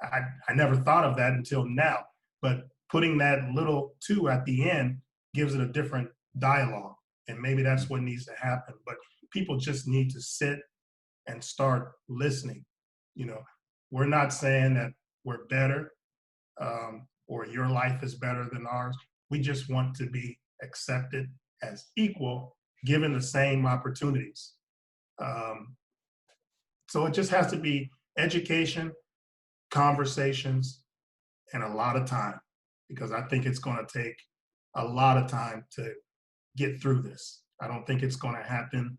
I never thought of that until now, but putting that little "two" at the end gives it a different dialogue, and maybe that's what needs to happen. But people just need to sit and start listening. You know, we're not saying that we're better or your life is better than ours. We just want to be accepted as equal, given the same opportunities. So it just has to be education, conversations, and a lot of time, because I think it's going to take a lot of time to get through this. I don't think it's going to happen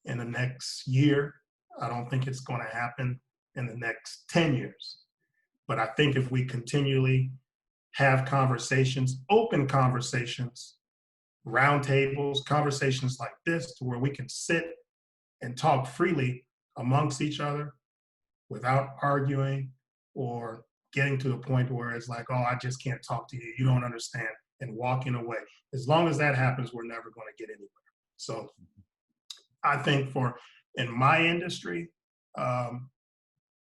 in the next year. I don't think it's going to happen in the next 10 years. But I think if we continually have conversations, open conversations, roundtables, conversations like this, to where we can sit and talk freely amongst each other without arguing or getting to the point where it's like, oh, I just can't talk to you, you don't understand, and walking away. As long as that happens, we're never going to get anywhere. So I think in my industry,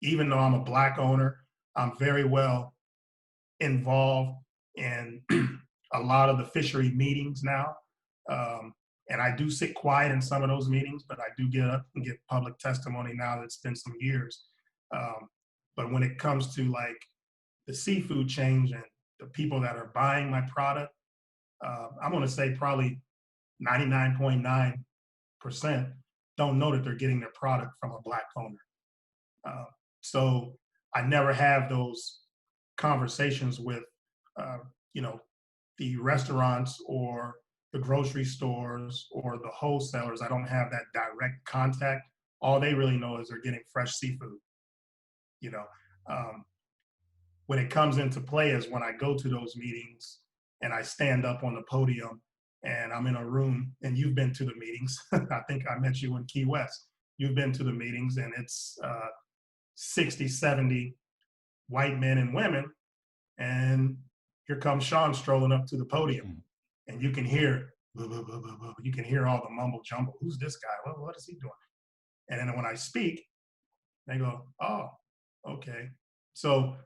even though I'm a Black owner, I'm very well involved in a lot of the fishery meetings now. And I do sit quiet in some of those meetings, but I do get up and give public testimony now that it's been some years. But when it comes to like the seafood change and the people that are buying my product, I'm going to say probably 99.9% don't know that they're getting their product from a Black owner. So I never have those conversations with, the restaurants or the grocery stores or the wholesalers. I don't have that direct contact. All they really know is they're getting fresh seafood. When it comes into play is when I go to those meetings and I stand up on the podium and I'm in a room, and you've been to the meetings. I think I met you in Key West. You've been to the meetings, and it's 60, 70 white men and women. And here comes Shawn strolling up to the podium, and you can hear, blah, blah, blah, blah, blah. You can hear all the mumble jumble. Who's this guy? What is he doing? And then when I speak, they go, oh, okay. So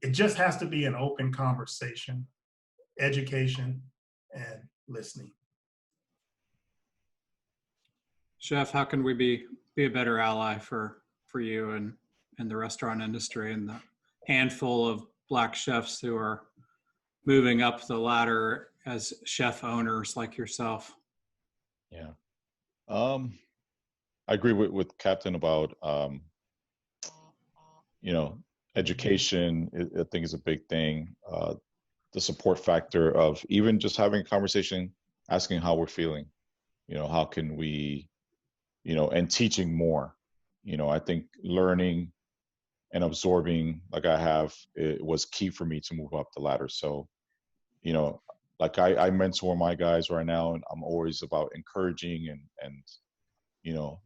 it just has to be an open conversation, education, and listening.
Chef, how can we be a better ally for you and the restaurant industry and the handful of Black chefs who are moving up the ladder as chef owners like yourself?
Yeah. I agree with Captain about, education, I think is a big thing. The support factor of even just having a conversation, asking how we're feeling, how can we, and teaching more. I think learning and absorbing like I have, it was key for me to move up the ladder. So, like I mentor my guys right now, and I'm always about encouraging and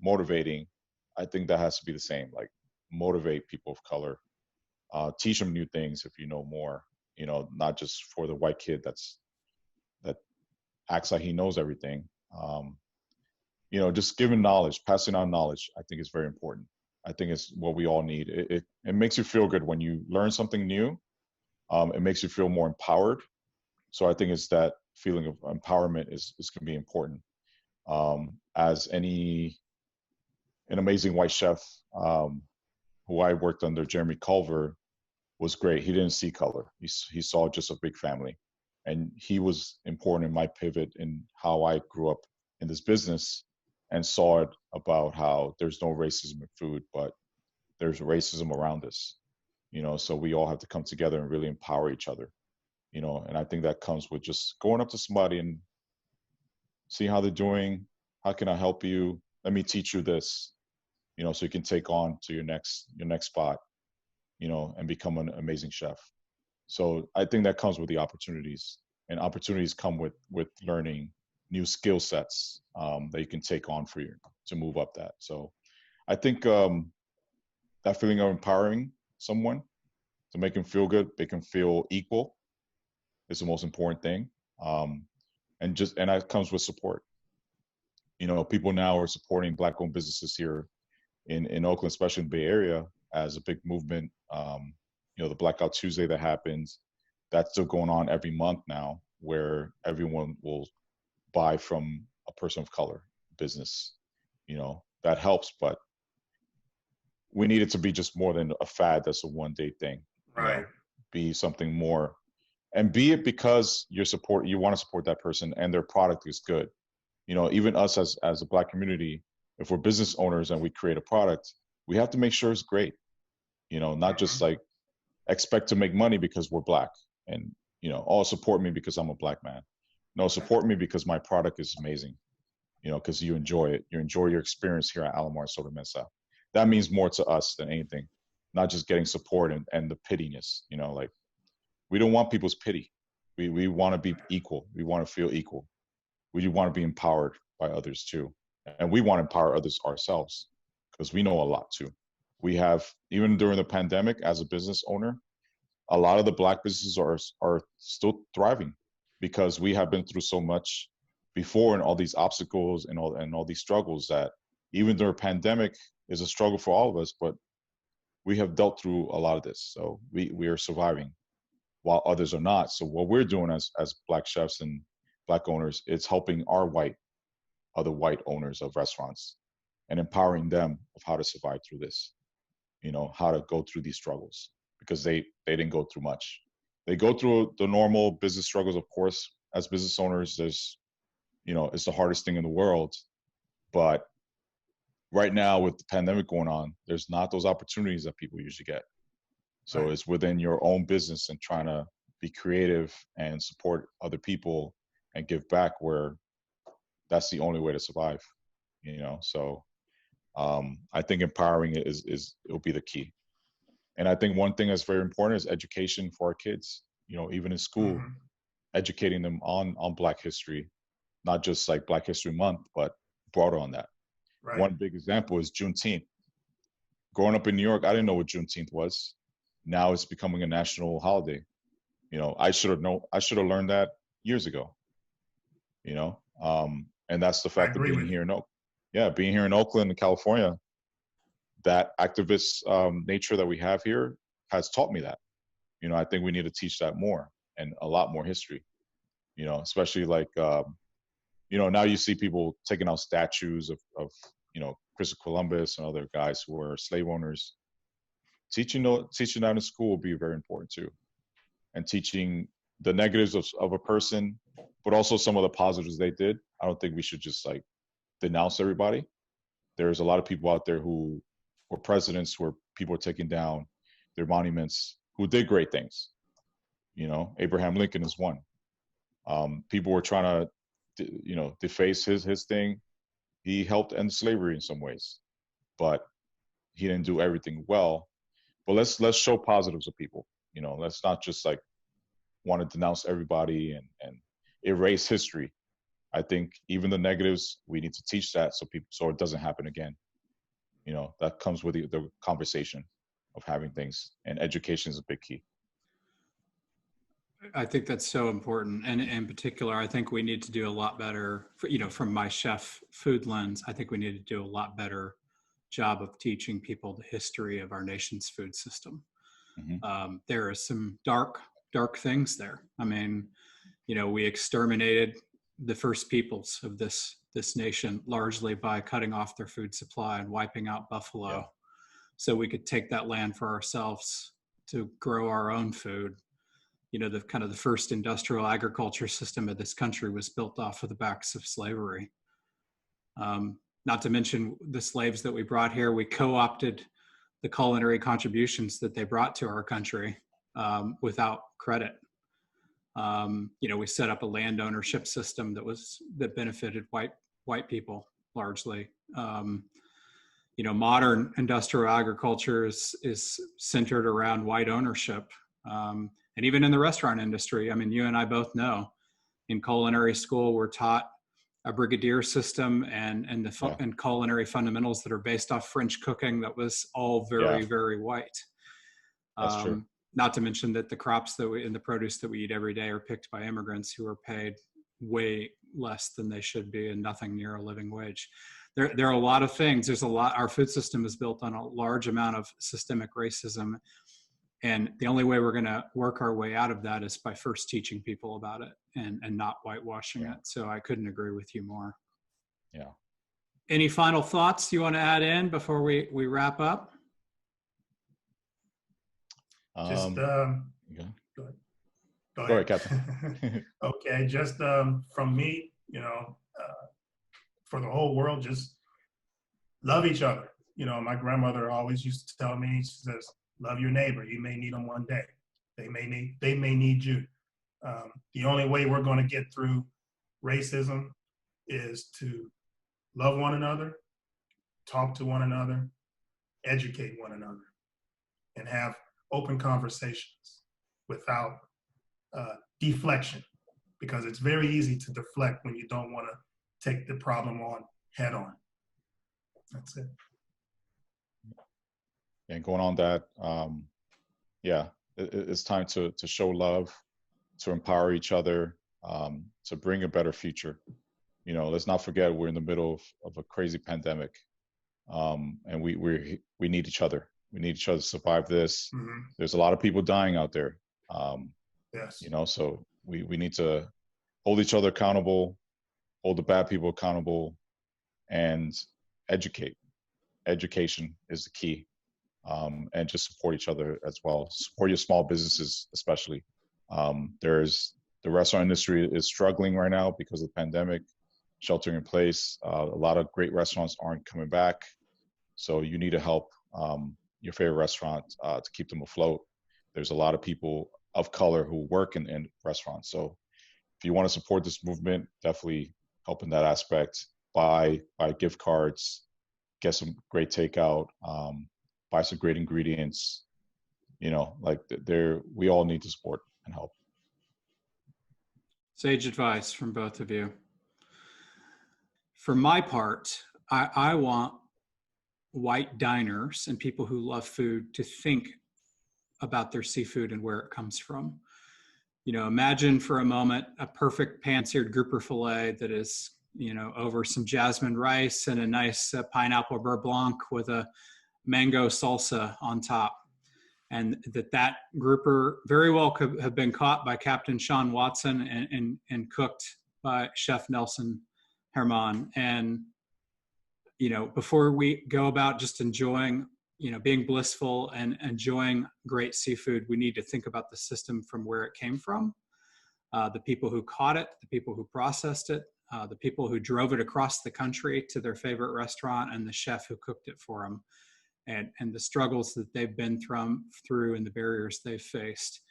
motivating. I think that has to be the same, like motivate people of color, teach them new things if you know more, not just for the white kid that acts like he knows everything. Just giving knowledge, passing on knowledge, I think is very important. I think it's what we all need. It makes you feel good when you learn something new. It makes you feel more empowered. So I think it's that feeling of empowerment is going to be important. As an amazing white chef who I worked under, Jeremy Culver, was great. He didn't see color. He saw just a big family. And he was important in my pivot in how I grew up in this business, and saw it about how there's no racism in food, but there's racism around us. So we all have to come together and really empower each other. And I think that comes with just going up to somebody and see how they're doing. How can I help you? Let me teach you this, so you can take on to your next spot, and become an amazing chef. So I think that comes with the opportunities, and opportunities come with learning new skill sets that you can take on to move up that. So I think that feeling of empowering someone to make them feel good, make them feel equal, is the most important thing. And that comes with support. People now are supporting Black-owned businesses here in Oakland, especially in the Bay Area, as a big movement. The Blackout Tuesday that happens, that's still going on every month now, where everyone will buy from a person of color business. That helps, but we need it to be just more than a fad that's a one-day thing.
Right.
Be something more, and be it because you want to support that person and their product is good. Even us as a Black community, if we're business owners and we create a product, we have to make sure it's great. Not just like expect to make money because we're Black and, support me because I'm a Black man. No, support me because my product is amazing, because you enjoy it. You enjoy your experience here at Alomar Soda Mesa. That means more to us than anything, not just getting support and the pittiness, like we don't want people's pity. We want to be equal. We want to feel equal. We want to be empowered by others too. And we want to empower others ourselves because we know a lot too. We have, even during the pandemic as a business owner, a lot of the Black businesses are still thriving because we have been through so much before and all these obstacles and all these struggles that even during a pandemic is a struggle for all of us, but we have dealt through a lot of this. So we are surviving while others are not. So what we're doing as Black chefs and Black owners, it's helping other white owners of restaurants and empowering them of how to survive through this, how to go through these struggles, because they didn't go through much. They go through the normal business struggles, of course. As business owners, there's, it's the hardest thing in the world. But right now with the pandemic going on, there's not those opportunities that people usually get. So right. It's within your own business and trying to be creative and support other people and give back, where that's the only way to survive, So I think empowering it it'll be the key. And I think one thing that's very important is education for our kids, even in school, educating them on Black history, not just like Black History Month, but broader on that. Right. One big example is Juneteenth. Growing up in New York, I didn't know what Juneteenth was. Now it's becoming a national holiday. I should have learned that years ago. And that's the fact of being here being here in Oakland, California. That activist nature that we have here has taught me that. I think we need to teach that more and a lot more history. Especially like now you see people taking out statues of Christopher Columbus and other guys who were slave owners. Teaching that in school will be very important too, and teaching the negatives of a person, but also some of the positives they did. I don't think we should just like denounce everybody. There's a lot of people out there who were presidents where people are taking down their monuments who did great things. Abraham Lincoln is one. People were trying to, deface his thing. He helped end slavery in some ways, but he didn't do everything well. But let's show positives of people. Let's not just like want to denounce everybody and erase history. I think even the negatives, we need to teach that so it doesn't happen again. That comes with the conversation of having things, and education is a big key.
I think that's so important. And in particular, I think we need to do a lot better, from my chef food lens, I think we need to do a lot better job of teaching people the history of our nation's food system. There are some dark things there. I mean, we exterminated the first peoples of this nation largely by cutting off their food supply and wiping out buffalo, so we could take that land for ourselves to grow our own food. The first industrial agriculture system of this country was built off of the backs of slavery. Not to mention the slaves that we brought here, we co-opted the culinary contributions that they brought to our country without credit. We set up a land ownership system that benefited white people largely. Modern industrial agriculture is centered around white ownership. And even in the restaurant industry, I mean, you and I both know in culinary school, we're taught a brigadier system and culinary fundamentals that are based off French cooking that was all very, very white.
That's true.
Not to mention that the crops and the produce that we eat every day are picked by immigrants who are paid way less than they should be and nothing near a living wage. There are a lot of things. Our food system is built on a large amount of systemic racism. And the only way we're going to work our way out of that is by first teaching people about it and not whitewashing it. So I couldn't agree with you more.
Yeah.
Any final thoughts you want to add in before we wrap up?
Just
Yeah.
go ahead.
Go ahead, Captain.
Okay, just from me, for the whole world, just love each other. My grandmother always used to tell me, she says, love your neighbor. You may need them one day. They may need you. The only way we're going to get through racism is to love one another, talk to one another, educate one another, and have open conversations without deflection, because it's very easy to deflect when you don't want to take the problem on head on. That's it.
And going on that, it's time to show love, to empower each other, to bring a better future. Let's not forget we're in the middle of a crazy pandemic, and we need each other. We need each other to survive this.
Mm-hmm.
There's a lot of people dying out there.
Yes.
So we need to hold each other accountable, hold the bad people accountable, and educate. Education is the key. And just support each other as well. Support your small businesses, especially. The restaurant industry is struggling right now because of the pandemic, sheltering in place. A lot of great restaurants aren't coming back. So you need to help your favorite restaurant to keep them afloat. There's a lot of people of color who work in restaurants. So if you want to support this movement, definitely help in that aspect. Buy gift cards, get some great takeout, buy some great ingredients. We all need to support and help.
Sage advice from both of you. For my part, I want white diners and people who love food to think about their seafood and where it comes from. Imagine for a moment a perfect pan-seared grouper fillet that is, over some jasmine rice and a nice pineapple beurre blanc with a mango salsa on top. And that grouper very well could have been caught by Captain Shawn Watson and cooked by Chef Nelson Herman. And, before we go about just enjoying, being blissful and enjoying great seafood, we need to think about the system from where it came from, the people who caught it, the people who processed it, the people who drove it across the country to their favorite restaurant, and the chef who cooked it for them. And the struggles that they've been through and the barriers they've faced.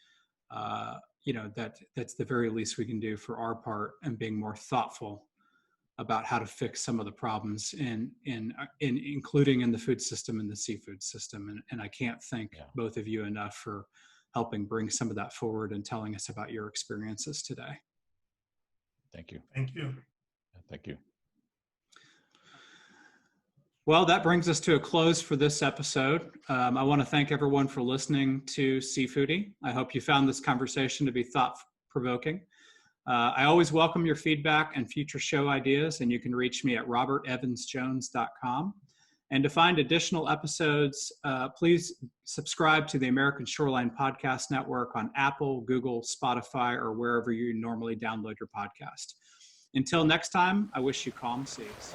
That's the very least we can do for our part, and being more thoughtful about how to fix some of the problems including in the food system and the seafood system. And I can't thank both of you enough for helping bring some of that forward and telling us about your experiences today.
Thank you.
Thank you.
Thank you.
Well, that brings us to a close for this episode. I want to thank everyone for listening to SEAFOODIE. I hope you found this conversation to be thought-provoking. I always welcome your feedback and future show ideas, and you can reach me at robertevansjones.com. And to find additional episodes, please subscribe to the American Shoreline Podcast Network on Apple, Google, Spotify, or wherever you normally download your podcast. Until next time, I wish you calm seas.